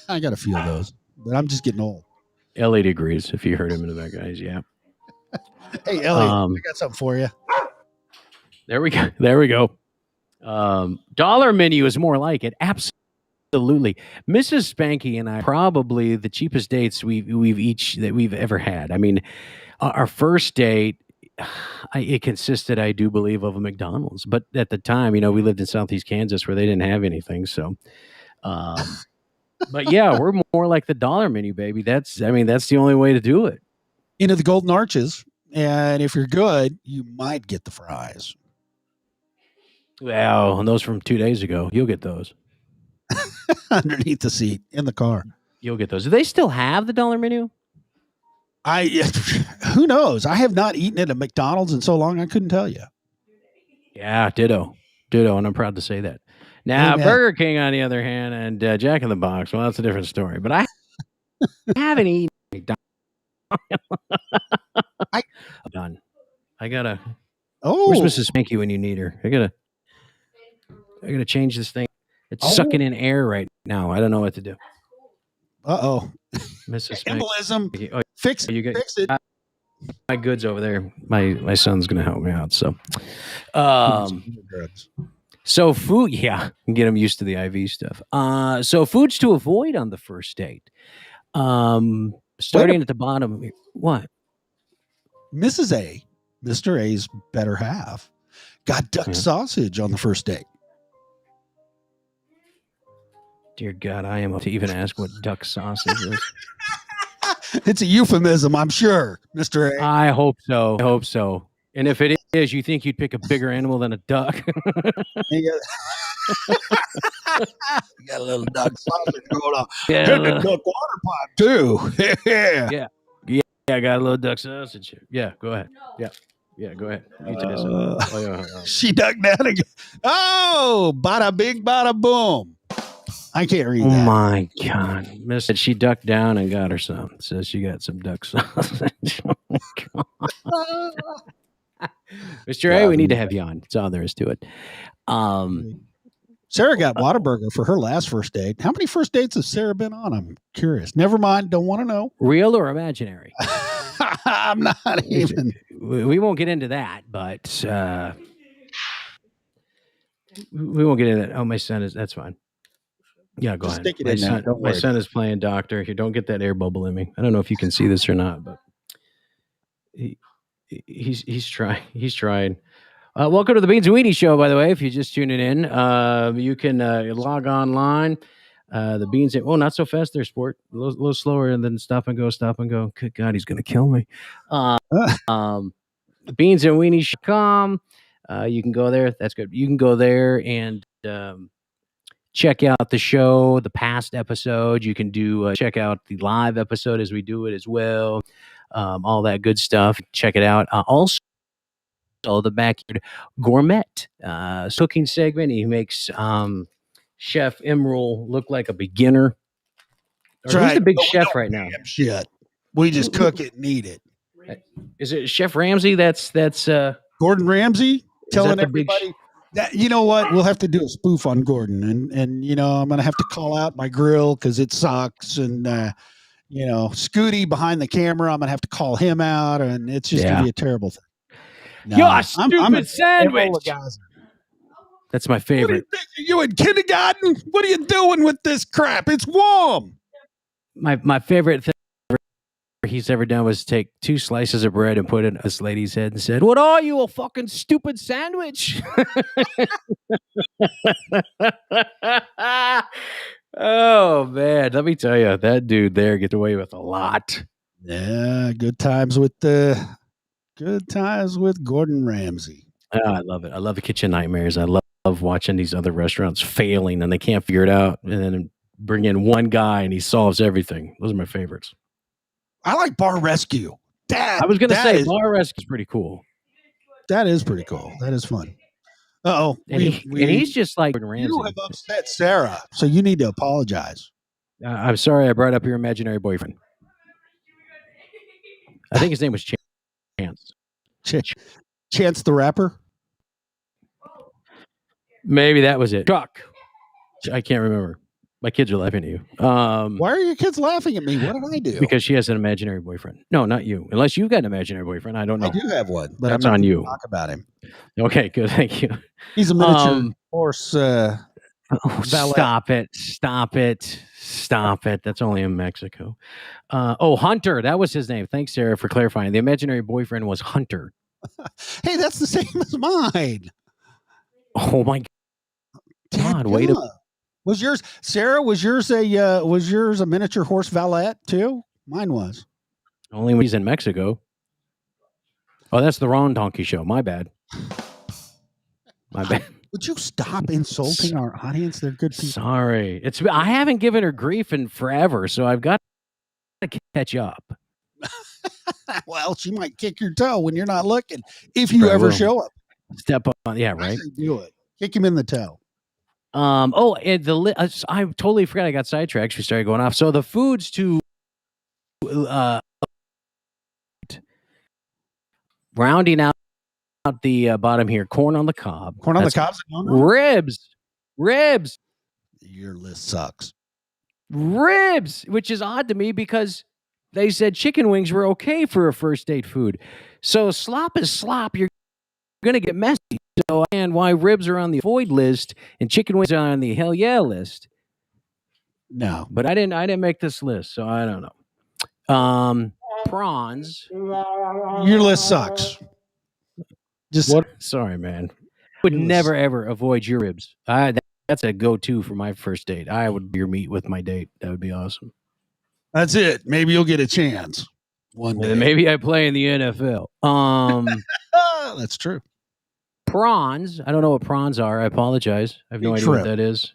I got a few of those, but I'm just getting old. Elliot agrees. If you heard him in the back, guys, yeah. Hey, Elliot, I got something for you. There we go. There we go. Dollar menu is more like it. Absolutely. Mrs. Spanky and I probably the cheapest dates we've ever had. I mean, our first date, it consisted, I do believe, of a McDonald's. But at the time, we lived in Southeast Kansas where they didn't have anything. So, but yeah, we're more like the dollar menu, baby. That's the only way to do it. Into the Golden Arches. And if you're good, you might get the fries. Wow, and those from 2 days ago. You'll get those. Underneath the seat in the car. You'll get those. Do they still have the dollar menu? Who knows? I have not eaten at a McDonald's in so long I couldn't tell you. Yeah, ditto, and I'm proud to say that. Now, Burger King, on the other hand, and Jack in the Box, well, that's a different story. But I haven't eaten McDonald's. I'm done. I gotta. Oh, where's Mrs. Spanky when you need her? I gotta change this thing. It's sucking in air right now. I don't know what to do. Uh-oh. Mrs. Spanky. Embolism. Oh, fix it. My goods over there. My son's gonna help me out. So, so food. Yeah, get him used to the IV stuff. So foods to avoid on the first date. Starting at the bottom. What? Mrs. A, Mr. A's better half, got duck sausage on the first date. Dear God, I am to even ask what duck sausage is. It's a euphemism, I'm sure, Mr. A. I hope so. And if it is, you think you'd pick a bigger animal than a duck? You got a little duck sausage going on. Yeah, and a duck water pipe, too. Yeah, I got a little duck sausage. Yeah, go ahead. Yeah, go ahead. You take this. She ducked down again. Oh, bada bing, bada boom. I can't read that. Oh, my God. She ducked down and got her some. Says she got some duck sausage. Oh, God. Mr. A, we need to have you on. That's all there is to it. Sarah got Whataburger for her last first date. How many first dates has Sarah been on? I'm curious. Never mind. Don't want to know. Real or imaginary? I'm not even. We won't get into that, but We won't get into that. Oh, my son is. That's fine. Yeah, go Just ahead. stick it in there. Don't My worry son about is playing doctor. Here, don't get that air bubble in me. I don't know if you can see this or not, but he's trying. He's trying. Welcome to the Beans and Weenies show, by the way. If you're just tuning in, you can log online. The Beans. Oh, not so fast there, sport. A little slower, and then stop and go, stop and go. Good God, he's gonna kill me. Beansandweenies.com. You can go there. That's good. You can go there and check out the show, the past episode. You can do check out the live episode as we do it as well. All that good stuff. Check it out. Also, the Backyard Gourmet cooking segment. He makes Chef Emerald look like a beginner. That's Or who's right. the big But we chef don't right now? damn shit. We just cook it and eat it. Is it Chef Ramsay? That's Gordon Ramsay telling that the big everybody that, you know what, we'll have to do a spoof on Gordon, and you know, I'm gonna have to call out my grill because it sucks, and you know, Scooty behind the camera, I'm gonna have to call him out, and it's just gonna be a terrible thing. No, You're a stupid sandwich. That's my What do you favorite. think? Are you in kindergarten? What are you doing with this crap? It's warm. My favorite thing he's ever done was take 2 slices of bread and put it in this lady's head and said, "What are you, a fucking stupid sandwich?" Oh man, let me tell you, that dude there gets away with a lot. Yeah, good times with Gordon Ramsay. Oh, I love it. I love the kitchen nightmares. I love watching these other restaurants failing and they can't figure it out, and then bring in one guy and he solves everything. Those are my favorites. I like Bar Rescue. I was gonna say Bar Rescue is pretty cool. That is pretty cool. That is fun. Uh-oh. And he's just like Ramsay. You have upset Sarah, so you need to apologize. I'm sorry I brought up your imaginary boyfriend. I think his name was Chance. Chance the Rapper? Maybe that was it. Chuck. I can't remember. My kids are laughing at you. Why are your kids laughing at me? What did I do? Because she has an imaginary boyfriend. No, not you. Unless you've got an imaginary boyfriend. I don't know. I do have one, but That's I'm not on gonna you. talk about him. Okay, good. Thank you. He's a miniature horse. Stop it. Stop it. Stop it. That's only in Mexico. Hunter. That was his name. Thanks, Sarah, for clarifying. The imaginary boyfriend was Hunter. Hey, that's the same as mine. Oh my God! Wait a. Was yours, Sarah? Was yours a miniature horse valet too? Mine was. Only when he's in Mexico. Oh, that's the wrong donkey show. My bad. My bad. Would you stop insulting our audience? They're good people. Sorry. I haven't given her grief in forever, so I've got to catch up. Well, she might kick your toe when you're not looking. If you ever show up. Step on. Yeah, right. Do it. Kick him in the toe. And I totally forgot. I got sidetracked. We started going off. So the foods to rounding out the bottom here: corn on the cob. Corn on the cob. Ribs. Your list sucks. Ribs, which is odd to me because they said chicken wings were okay for a first date food. So slop is slop. You're going to get messy. So, and why ribs are on the avoid list and chicken wings are on the hell yeah list. No, but I didn't make this list, so I don't know. Prawns. Your list sucks. Sorry, man. Would never ever avoid your ribs. That's a go-to for my first date. I would beer meat with my date. That would be awesome. That's it. Maybe you'll get a chance one day. And maybe I play in the NFL. That's true. Prawns. I don't know what prawns are. I apologize. I have no idea what that is.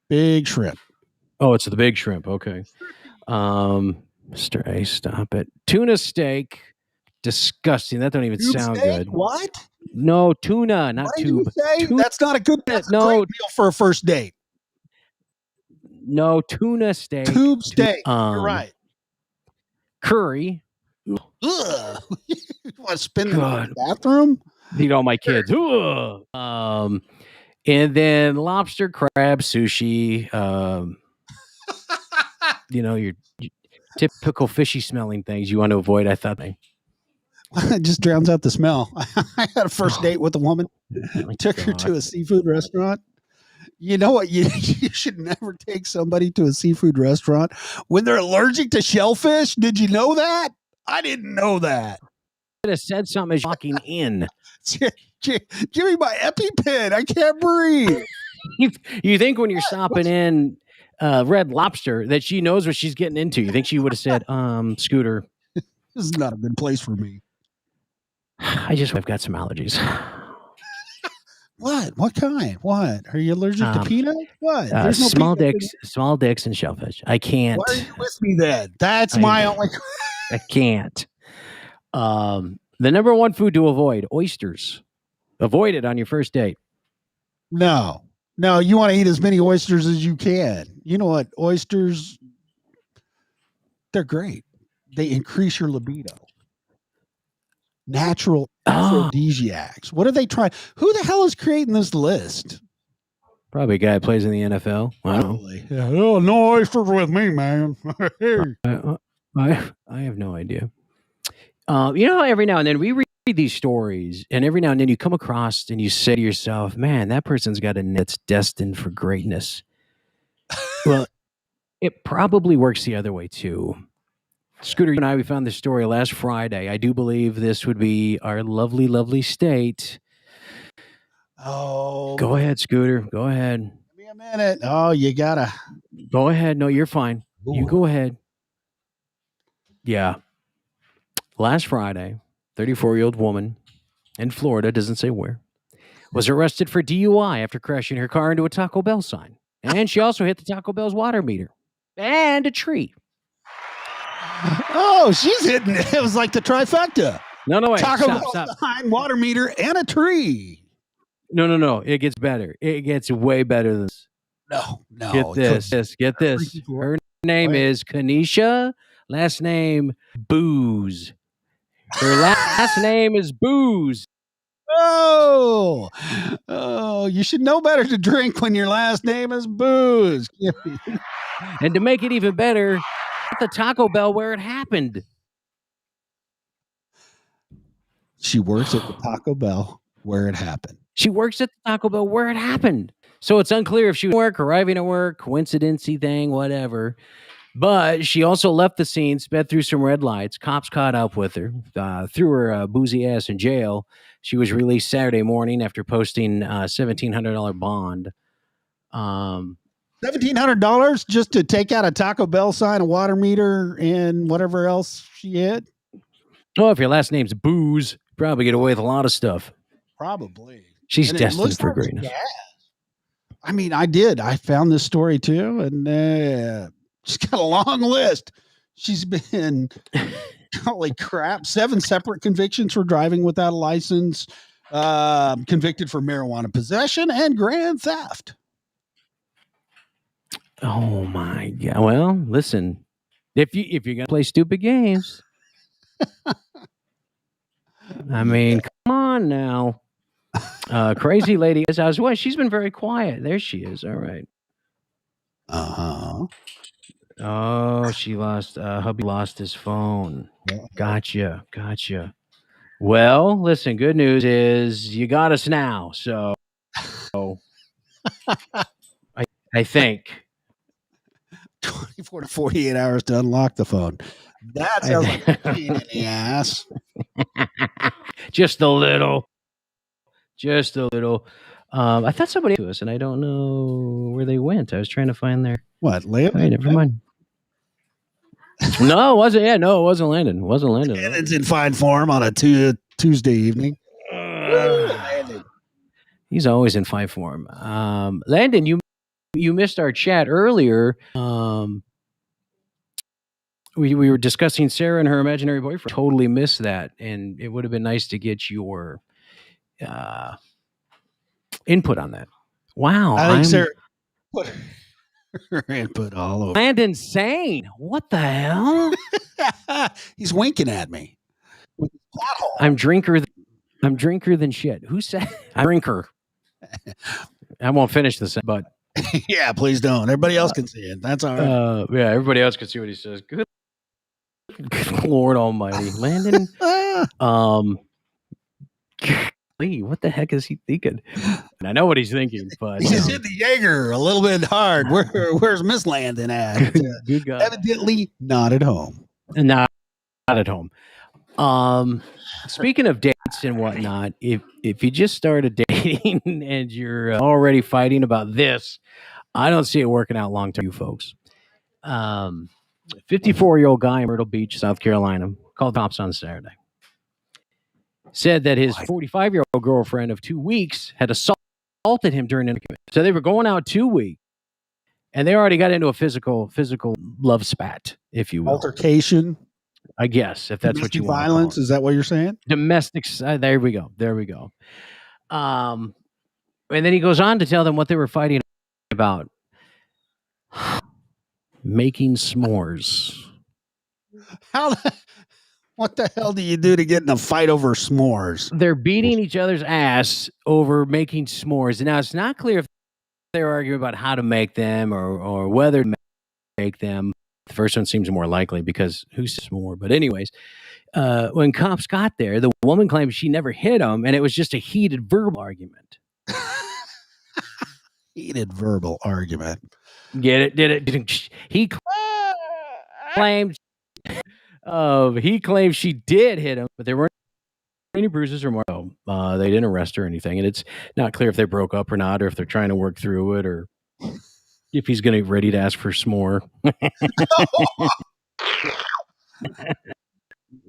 Big shrimp. Oh, it's the big shrimp. Okay. Mr. A, stop it. Tuna steak. Disgusting. That don't even sound good. What? No, tuna, not tube. That's not a good. That's a great deal for a first date. No, tuna steak. Tube steak. You're right. Curry. Ugh. You want to spend it in the bathroom? Need all my kids. And then lobster, crab, sushi. Your typical fishy smelling things you want to avoid. I thought It just drowns out the smell. I had a first date with a woman. Oh, Took her to a seafood restaurant. You know what? You should never take somebody to a seafood restaurant when they're allergic to shellfish. Did you know that? I didn't know that. Could have said something as you're walking in. Give me my EpiPen. I can't breathe. You think when you're stopping in Red Lobster that she knows what she's getting into? You think she would have said, Scooter, This is not a good place for me. I've got some allergies. What? What kind? What? Are you allergic to peanut? What? There's no small peanut dicks, small dicks, and shellfish. I can't. Why are you with me then? That's my only. I can't. The number one food to avoid: oysters. Avoid it on your first date. No, you want to eat as many oysters as you can. You know what? Oysters, they're great. They increase your libido. Natural aphrodisiacs. What are they trying? Who the hell is creating this list? Probably a guy who plays in the NFL. Probably. Yeah. Oh, no oysters with me, man. I have no idea. Every now and then we read these stories, and every now and then you come across and you say to yourself, man, that person's got a that's destined for greatness. Well, it probably works the other way too. Scooter, you and I, we found this story last Friday. I do believe this would be our lovely, lovely state. Oh. Go ahead, Scooter. Go ahead. Give me a minute. Oh, you gotta. Go ahead. No, you're fine. Ooh. You go ahead. Yeah. Last Friday, 34-year-old woman in Florida, doesn't say where, was arrested for DUI after crashing her car into a Taco Bell sign. And she also hit the Taco Bell's water meter and a tree. Oh, she's hitting it. It was like the trifecta. No, wait. Taco Bell sign, water meter, and a tree. No. It gets better. It gets way better than this. No. Get this. Get this. Her name is Kanisha. Last name, Booze. Her last name is Booze. Oh, you should know better to drink when your last name is Booze. And to make it even better, at the Taco Bell where it happened. She works at the Taco Bell where it happened. She works at the Taco Bell where it happened. So it's unclear if she was at work, arriving at work, coincidency thing, whatever. But she also left the scene, sped through some red lights. Cops caught up with her, threw her boozy ass in jail. She was released Saturday morning after posting a $1,700 bond. $1,700 just to take out a Taco Bell sign, a water meter, and whatever else she had? Oh, if your last name's Booze, you probably get away with a lot of stuff. Probably. She's destined for greatness. I mean, I found this story too, and she's got a long list. She's been, holy crap, 7 separate convictions for driving without a license, convicted for marijuana possession and grand theft. Oh my God! Well, listen, if you're gonna play stupid games, I mean, come on now. Crazy lady is I was well, she's been very quiet. There she is. All right. Oh, she lost hubby lost his phone. Gotcha. Well, listen, good news is you got us now. So I think 24 to 48 hours to unlock the phone. That sounds like a pain in the ass. Just a little. I thought somebody to us, and I don't know where they went. I was trying to find their Landon? Right, never mind. No, it wasn't. Yeah, no, it wasn't Landon. It wasn't Landon. Landon's in fine form on a Tuesday evening. He's always in fine form. Landon, you missed our chat earlier. We were discussing Sarah and her imaginary boyfriend. Totally missed that, and it would have been nice to get your input on that. Wow, I think Sarah put her input all over. Landon's sane. What the hell? He's winking at me. I'm drinker than shit. Who said I'm drinker? I won't finish this, but yeah, please don't. Everybody else can see it. That's all right. Yeah, everybody else can see what he says. Good Lord Almighty, Landon. Lee, what the heck is he thinking? And I know what he's thinking, but He's hit the Jaeger a little bit hard. Where's Miss Landon at? good God, Evidently not at home. not at home. Speaking of dates and whatnot, if you just started dating and you're already fighting about this, I don't see it working out long term, you folks. 54-year-old guy in Myrtle Beach, South Carolina, called cops on Saturday. Said that his 45-year-old girlfriend of 2 weeks had assaulted him during an argument. So they were going out 2 weeks, and they already got into a physical love spat, if you will. Altercation. I guess, if that's what you want. Violence, is that what you're saying? Domestic. There we go. And then he goes on to tell them what they were fighting about. Making s'mores. What the hell do you do to get in a fight over s'mores? They're beating each other's ass over making s'mores. Now, it's not clear if they're arguing about how to make them or whether to make them. The first one seems more likely because who's s'more? But anyways, when cops got there, the woman claimed she never hit him, and it was just a heated verbal argument. Heated verbal argument. Get it? Did it? He claimed she did hit him, but there weren't any bruises or more. They didn't arrest her or anything, and it's not clear if they broke up or not, or if they're trying to work through it, or if he's going to be ready to ask for s'more.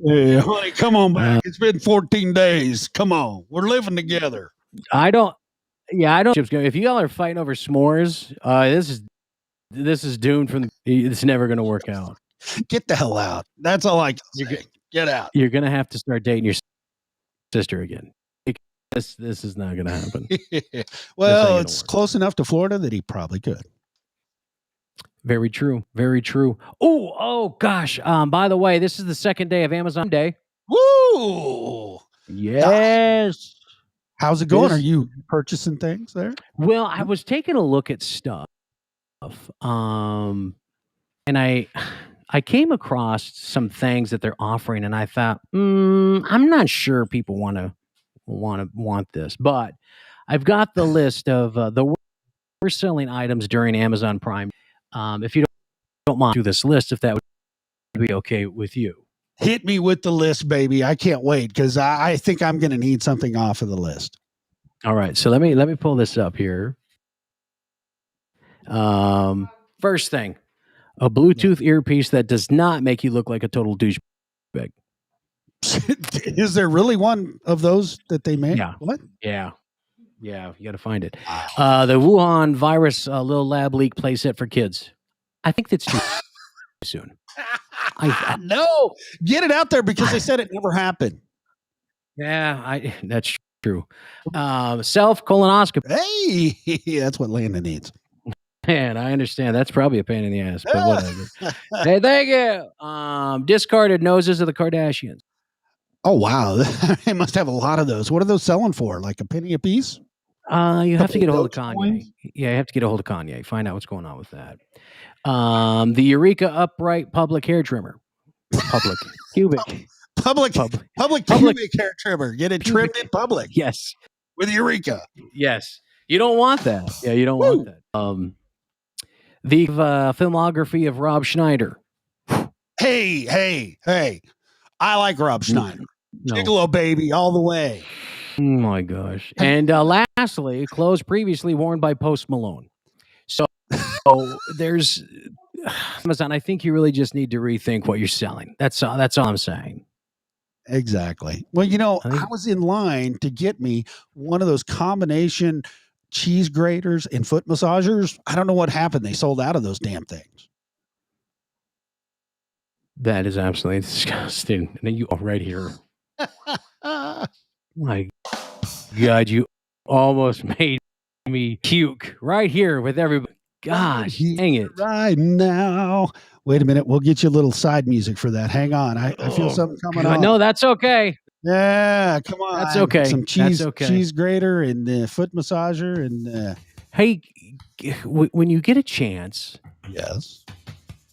Hey, honey, come on back. It's been 14 days. Come on, we're living together. I don't. If you all are fighting over s'mores, this is doomed from. It's never going to work out. Get the hell out. That's all I can say. Get out. You're going to have to start dating your sister again. This is not going to happen. Well, it's close enough to Florida that he probably could. Very true. Very true. Oh gosh. By the way, this is the second day of Amazon Day. Woo! Yes. How's it going? Are you purchasing things there? Well, I was taking a look at stuff. And I came across some things that they're offering, and I thought, I'm not sure people want this, but I've got the list of the worst selling items during Amazon Prime. If you don't mind, do this list, if that would be okay with you. Hit me with the list, baby. I can't wait because I think I'm going to need something off of the list. All right, so let me pull this up here. First thing, a Bluetooth earpiece that does not make you look like a total douchebag. Is there really one of those that they make? Yeah. What? Yeah, you got to find it. The Wuhan virus little lab leak playset for kids. I think that's too soon. No, get it out there because they said it never happened. Yeah, that's true. Self colonoscopy. Hey, that's what Landon needs. Man, I understand. That's probably a pain in the ass, but whatever. Hey, thank you. Discarded noses of the Kardashians. Oh, wow. They must have a lot of those. What are those selling for? Like a penny a piece? You have to get a hold of Kanye. Coins? Yeah, you have to get a hold of Kanye. Find out what's going on with that. The Eureka Upright Public Hair Trimmer. Public. Cubic. Public pubic hair trimmer. Get it trimmed in public. Yes. With Eureka. Yes. You don't want that. Yeah, you don't want that. The filmography of Rob Schneider. Hey. I like Rob Schneider. No. Gigolo baby all the way. Oh my gosh. And lastly, clothes previously worn by Post Malone. So there's Amazon. I think you really just need to rethink what you're selling. That's all I'm saying. Exactly. Well, I was in line to get me one of those combination cheese graters and foot massagers. I don't know what happened. They sold out of those damn things. That is absolutely disgusting. And you are right here. My God, you almost made me puke right here with everybody. Gosh, dang it. Right now. Wait a minute. We'll get you a little side music for that. Hang on. I feel something coming on. No, that's okay. Yeah, come on. That's okay. Some cheese grater and foot massager. And hey, when you get a chance. Yes.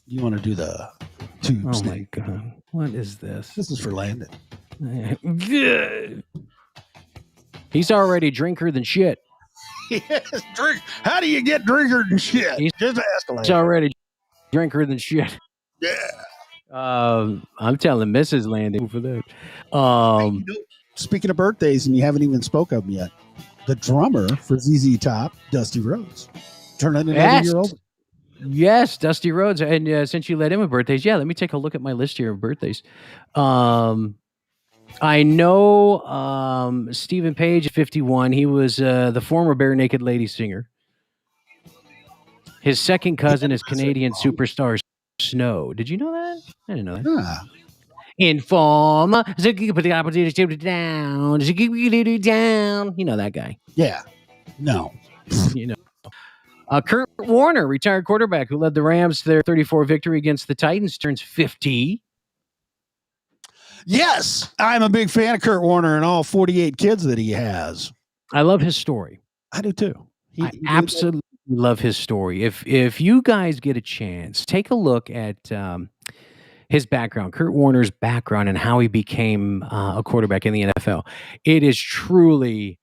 You want to do the tube Oh snake. my God. What is this? This is for Landon. He's already drinker than shit. Yes, drink. How do you get drinker than shit? He's- Just ask He's Landon. already drinker than shit. Yeah. I'm telling Mrs. Landon for that. You know, speaking of birthdays, and you haven't even spoke of them yet, the drummer for ZZ Top, Dusty Rhodes, turning another Yes. year old. Yes, Dusty Rhodes. And since you let him with birthdays, let me take a look at my list here of birthdays. I know Stephen Page, 51. He was the former Bare Naked Lady singer. His second cousin is Canadian superstar Snow. Did you know that? I didn't know that. Yeah. Inform. Put the opportunity down. Down. You know that guy. Yeah. No. You know. Kurt Warner, retired quarterback who led the Rams to their 34 victory against the Titans, turns 50. Yes, I'm a big fan of Kurt Warner and all 48 kids that he has. I love his story. I do too. I absolutely love his story. If you guys get a chance, take a look at his background, Kurt Warner's background, and how he became a quarterback in the NFL. It is truly,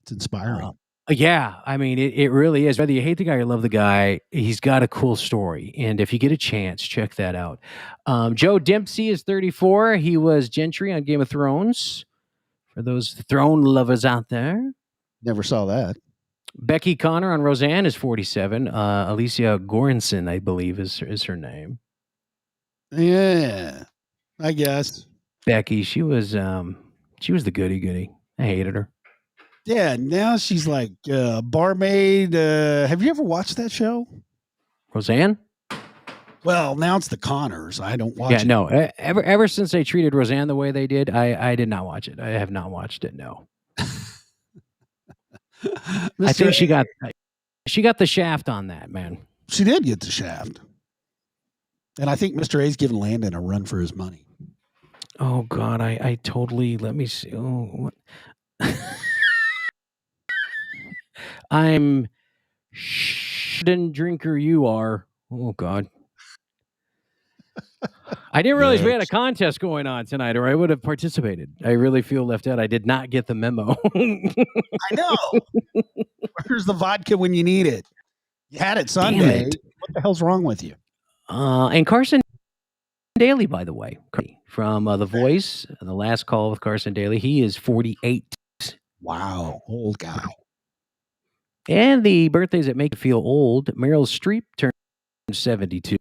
it's inspiring. Yeah, I mean, it really is. Whether you hate the guy or love the guy, he's got a cool story. And if you get a chance, check that out. Joe Dempsey is 34. He was Gentry on Game of Thrones. For those throne lovers out there. Never saw that. Becky Connor on Roseanne is 47. Alicia Goranson, I believe, is her name. Yeah, I guess. Becky, she was the goody. I hated her. Yeah, now she's like barmaid. Have you ever watched that show? Roseanne? Well, now it's the Connors. I don't watch it. Yeah, no. Ever since they treated Roseanne the way they did, I did not watch it. I have not watched it, no. I think she got the shaft on that, man. She did get the shaft. And I think Mr. A's giving Landon a run for his money. Oh, God. I totally, let me see. Oh, what? I'm shitting drinker you are. Oh, God. I didn't realize we had a contest going on tonight, or I would have participated. I really feel left out. I did not get the memo. I know. Where's the vodka when you need it? You had it Sunday. What the hell's wrong with you? And Carson Daly, by the way, from The Voice, the last call with Carson Daly, he is 48. Wow, old guy. And the birthdays that make you feel old, Meryl Streep turned 72.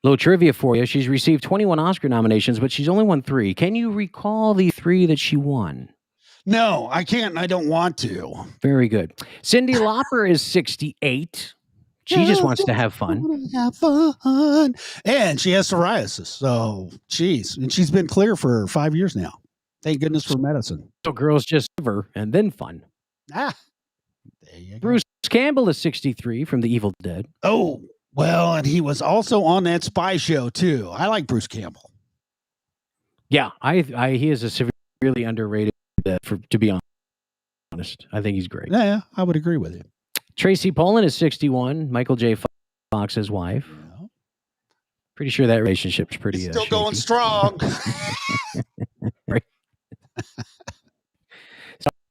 Little trivia for you. She's received 21 Oscar nominations, but she's only won 3. Can you recall the 3 that she won? No, I can't and I don't want to. Very good. Cyndi Lauper is 68. She just wants to have fun. Have fun. And she has psoriasis. So, geez. And she's been clear for 5 years now. Thank goodness for medicine. So girls just live and then fun. Ah, there you go. Bruce Campbell is 63 from The Evil Dead. Oh, well, and he was also on that spy show, too. I like Bruce Campbell. Yeah, he is a severely underrated, to be honest. I think he's great. Yeah, I would agree with you. Tracy Pollan is 61. Michael J. Fox's wife. Yeah. Pretty sure that relationship's pretty Still shaky. going strong. Right.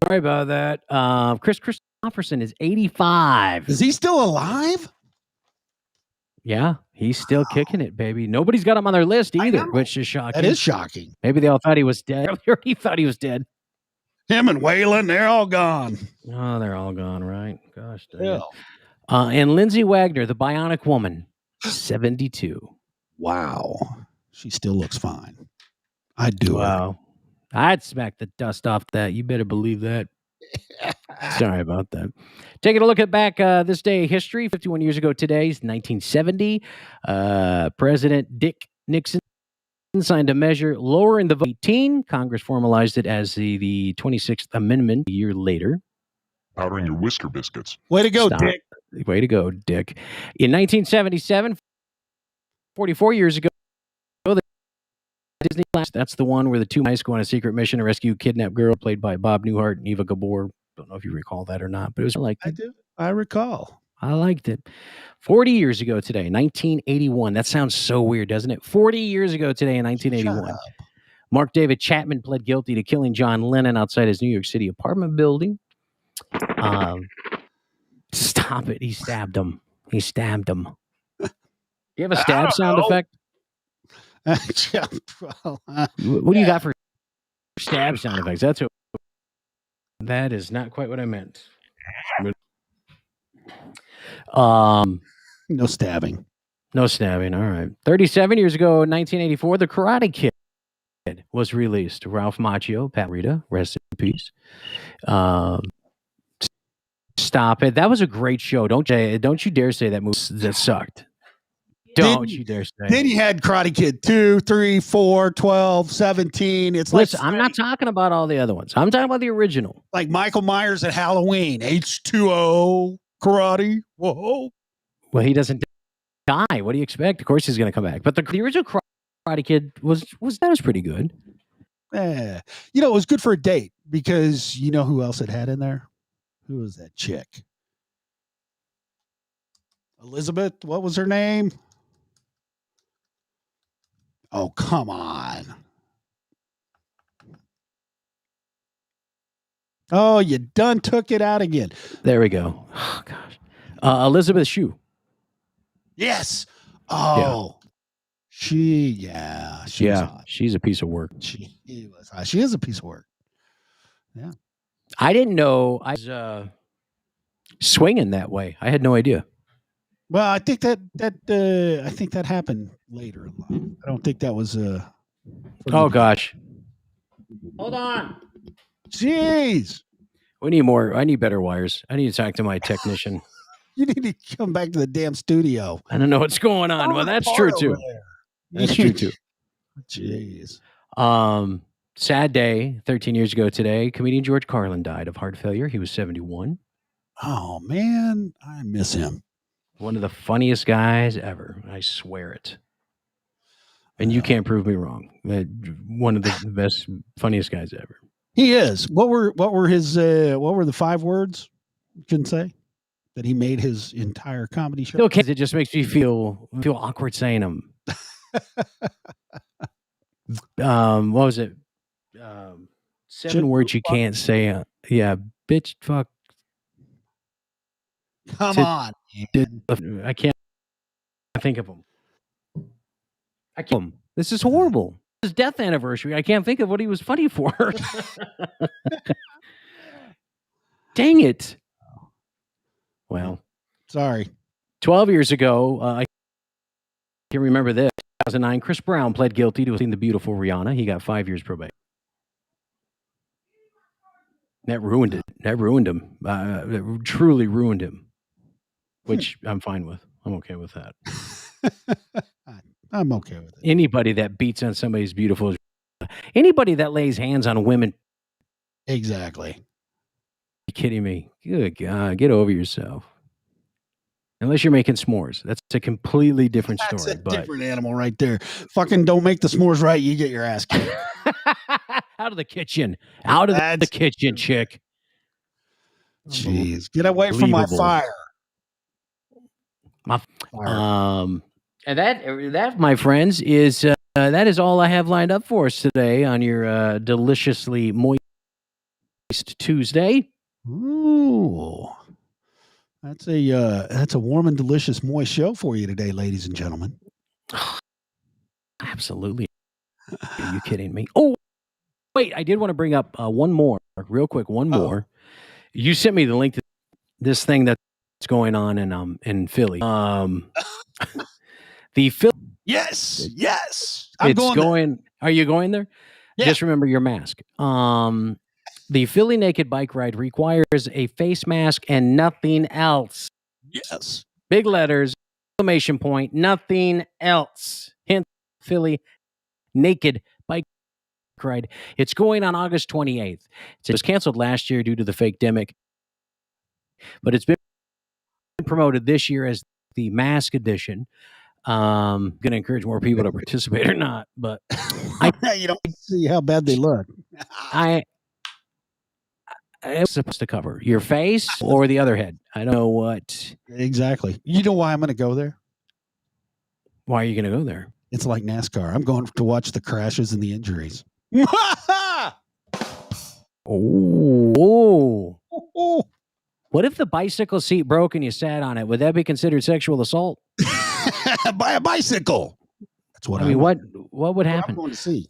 Sorry about that. Chris Christopherson is 85. Is he still alive? Yeah, he's still kicking it, baby. Nobody's got him on their list either, which is shocking. That is shocking. Maybe they all thought he was dead. He thought he was dead. Him and Waylon, they're all gone. Oh, they're all gone, right? Gosh dang Yeah. it. And Lindsay Wagner, the Bionic Woman, 72. Wow. She still looks fine. I'd do Wow. I'd smack the dust off that. You better believe that. Sorry about that. Taking a look at back this day history, 51 years ago today, 1970. President Dick Nixon signed a measure lowering the vote to 18. Congress formalized it as the 26th Amendment a year later. Powdering your whisker biscuits. Way to go, Stop. Dick. Way to go, Dick. In 1977, 44 years ago, the Disney class, that's the one where the two mice go on a secret mission to rescue a kidnapped girl, played by Bob Newhart and Eva Gabor. Don't know if you recall that or not, but it was like I do. I recall. I liked it. 40 years ago today, 1981. That sounds so weird, doesn't it? 40 years ago today in 1981. Shut up. Mark David Chapman pled guilty to killing John Lennon outside his New York City apartment building. Stop it. He stabbed him. You have a stab sound effect? Well, What do you got for stab sound effects? That is not quite what I meant. no stabbing. No stabbing. All right. 37 years ago, 1984, The Karate Kid was released. Ralph Macchio, Pat Rita, rest in peace. Stop it. That was a great show. Don't you dare say that movie that sucked. Don't you dare say. Then you had Karate Kid 2, 3, 4, 12, 17. It's Listen, like I'm not talking about all the other ones. I'm talking about the original. Like Michael Myers at Halloween. H2O karate. Whoa. Well, he doesn't die. What do you expect? Of course he's going to come back. But the original Karate Kid was pretty good. It was good for a date because you know who else it had in there? Who was that chick? Elizabeth, what was her name? Oh, come on. Oh, you done took it out again. There we go. Oh, gosh. Elizabeth Shue. Yes. Oh. Yeah. She was hot. She's a piece of work. She was hot. She is a piece of work. Yeah. I didn't know I was swinging that way. I had no idea. Well, I think that happened later in life. I don't think that was oh gosh. Hold on. Jeez. We need more. I need better wires. I need to talk to my technician. You need to come back to the damn studio. I don't know what's going on. Well, that's true too. That's true too. Jeez. Sad day. 13 years ago today, comedian George Carlin died of heart failure. He was 71. Oh man, I miss him. One of the funniest guys ever. I swear it. And you can't prove me wrong. One of the best, funniest guys ever. He is. What were the 5 words you can say that he made his entire comedy show? Okay, it just makes me feel awkward saying them. What was it? 7 words you can't say. Yeah, bitch, fuck. Come on. I can't think of them. I can't. This is horrible. His death anniversary. I can't think of what he was funny for. Dang it. Well, sorry. 12 years ago, I can remember this. 2009, Chris Brown pled guilty to seeing the beautiful Rihanna. He got 5 years probation. That ruined it. That ruined him. It truly ruined him. Which I'm fine with. I'm okay with that. I'm okay with it. Anybody that beats on somebody's beautiful, anybody that lays hands on women. Exactly. Are you kidding me? Good God, get over yourself. Unless you're making s'mores. That's a completely different story. That's a different animal right there. Fucking don't make the s'mores right, you get your ass kicked. Out of the kitchen. Out of the kitchen, chick. Jeez. Get away from my fire. My fire. And that, my friends, is that is all I have lined up for us today on your deliciously moist Tuesday. Ooh, that's a warm and delicious moist show for you today, ladies and gentlemen. Absolutely. Are you kidding me? Oh, wait! I did want to bring up one more, real quick. One more. You sent me the link to this thing that's going on in Philly. The Philly. Yes. Are you going there? Yeah. Just remember your mask. The Philly Naked Bike Ride requires a face mask and nothing else. Yes. Big letters, exclamation point, nothing else. Hint, Philly Naked Bike Ride. It's going on August 28th. It was canceled last year due to the fake demic, but it's been promoted this year as the mask edition. Going to encourage more people to participate or not, but you don't see how bad they look. it's supposed to cover? Your face or the other head? I don't know what. Exactly. You know why I'm going to go there? Why are you going to go there? It's like NASCAR. I'm going to watch the crashes and the injuries. Oh. What if the bicycle seat broke and you sat on it? Would that be considered sexual assault? By a bicycle. That's what I mean, want. what would What I'm happen? going to see.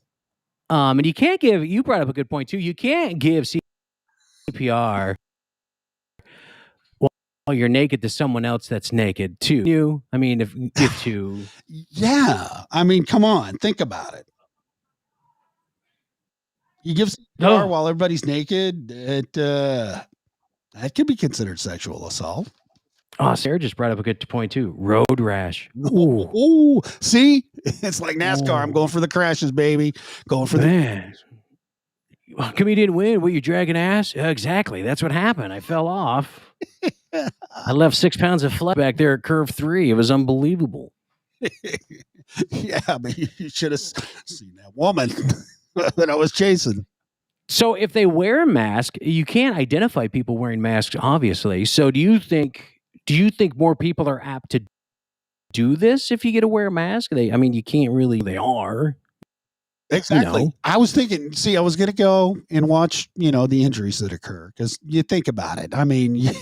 And you can't give. You brought up a good point too. You can't give CPR while you're naked to someone else that's naked too. You. I mean, if to. Yeah. I mean, come on. Think about it. You give CPR while everybody's naked. That could be considered sexual assault. Oh, Sarah just brought up a good point too. Road rash. Ooh. See? It's like NASCAR. I'm going for the crashes, baby. Going for Man. How come you didn't win? Were you dragging ass? Exactly. That's what happened. I fell off. I left 6 pounds of flesh back there at curve 3. It was unbelievable. Yeah, but you should have seen that woman that I was chasing. So if they wear a mask, you can't identify people wearing masks, obviously. So do you think more people are apt to do this if you get to wear a mask? You can't really. They are. Exactly. You know. I was thinking, I was going to go and watch, the injuries that occur because you think about it. I mean, you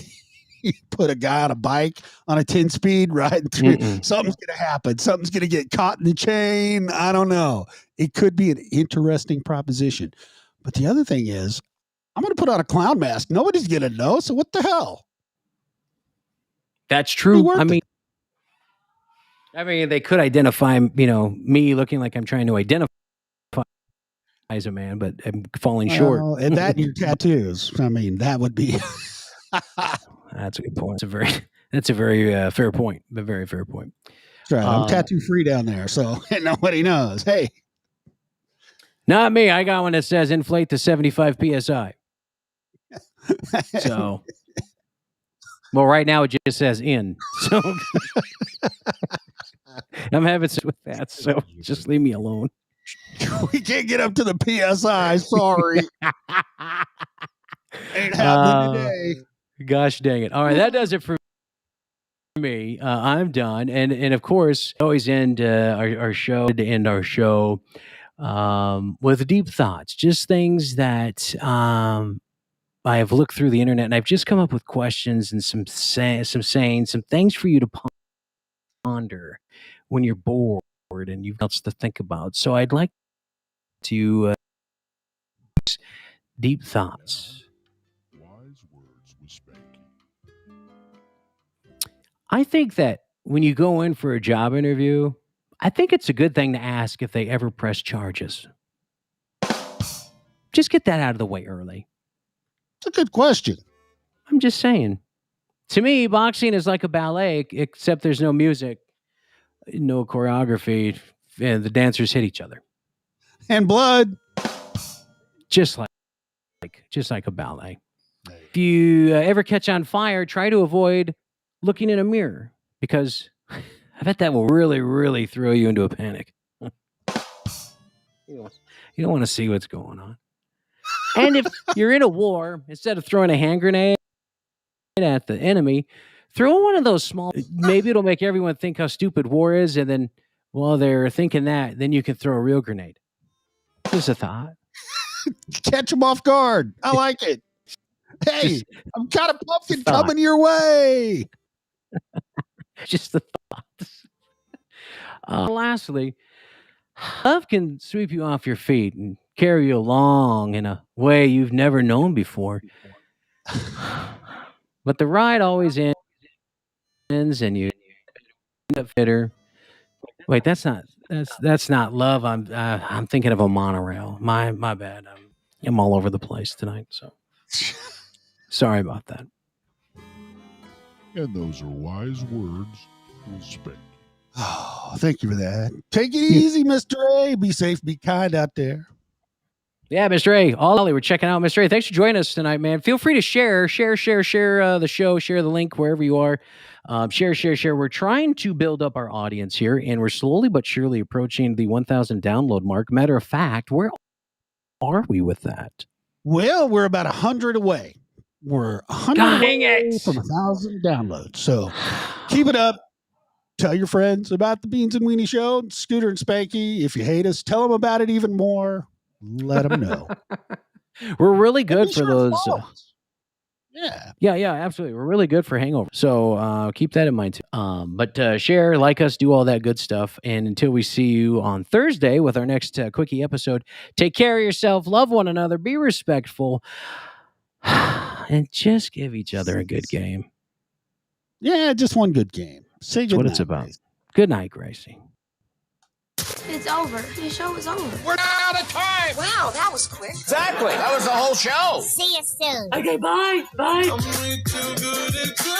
put a guy on a bike on a 10-speed riding through, something's going to happen. Something's going to get caught in the chain. I don't know. It could be an interesting proposition. But the other thing is, I'm going to put on a clown mask. Nobody's going to know. So what the hell? That's true. I mean, they could identify, me looking like I'm trying to identify as a man, but I'm falling short. And that and your tattoos. I mean, that would be. That's a good point. That's a very fair point. A very fair point. That's right. I'm tattoo free down there, so nobody knows. Hey. Not me. I got one that says inflate to 75 psi. So, well, right now it just says in. So I'm having sex with that. So just leave me alone. We can't get up to the PSI. Sorry. Ain't happening today. Gosh dang it. All right. That does it for me. I'm done. And of course, always end our show with deep thoughts, just things that I have looked through the internet and I've just come up with questions and some sayings, some things for you to ponder when you're bored and you've else to think about. So I'd like to deep thoughts. Wise words with Spanky. I think that when you go in for a job interview, I think it's a good thing to ask if they ever press charges. Just get that out of the way early. It's a good question. I'm just saying. To me, boxing is like a ballet, except there's no music, no choreography, and the dancers hit each other. And blood. Just like a ballet. If you ever catch on fire, try to avoid looking in a mirror because I bet that will really, really throw you into a panic. You don't want to see what's going on. And if you're in a war, instead of throwing a hand grenade at the enemy, throw one of those small. Maybe it'll make everyone think how stupid war is, and then while they're thinking that, then you can throw a real grenade. Just a thought. Catch them off guard. I like it. Hey, I've got a pumpkin coming your way. Just the thoughts. Lastly, love can sweep you off your feet and carry you along in a way you've never known before. But the ride always ends and you end up bitter. Wait, that's not love. I'm thinking of a monorail. My bad. I'm all over the place tonight. So sorry about that. And those are wise words with Spanky. Oh, thank you for that. Take it easy, Mr. A. Be safe, be kind out there. Yeah, Mr. A. Ollie, we're checking out Mr. A. Thanks for joining us tonight, man. Feel free to share the show, share the link wherever you are. Share. We're trying to build up our audience here, and we're slowly but surely approaching the 1,000 download mark. Matter of fact, where are we with that? Well, we're about 100 away. We're 100 Dang away it. from 1,000 downloads. So keep it up. Tell your friends about the Beans and Weenie Show. Scooter and Spanky. If you hate us, tell them about it even more. Let them know. We're really good Be for sure to those. follow us. Yeah. Yeah, absolutely. We're really good for hangover. So keep that in mind too. But share, like us, do all that good stuff. And until we see you on Thursday with our next quickie episode, take care of yourself, love one another, be respectful, and just give each other a good game. Yeah, just one good game. Say That's good what night, it's about. Grace. Good night, Gracie. It's over. Your show is over. We're out of time. Wow, that was quick. Exactly. That was the whole show. See you soon. Okay, bye. Bye. I'm way too good at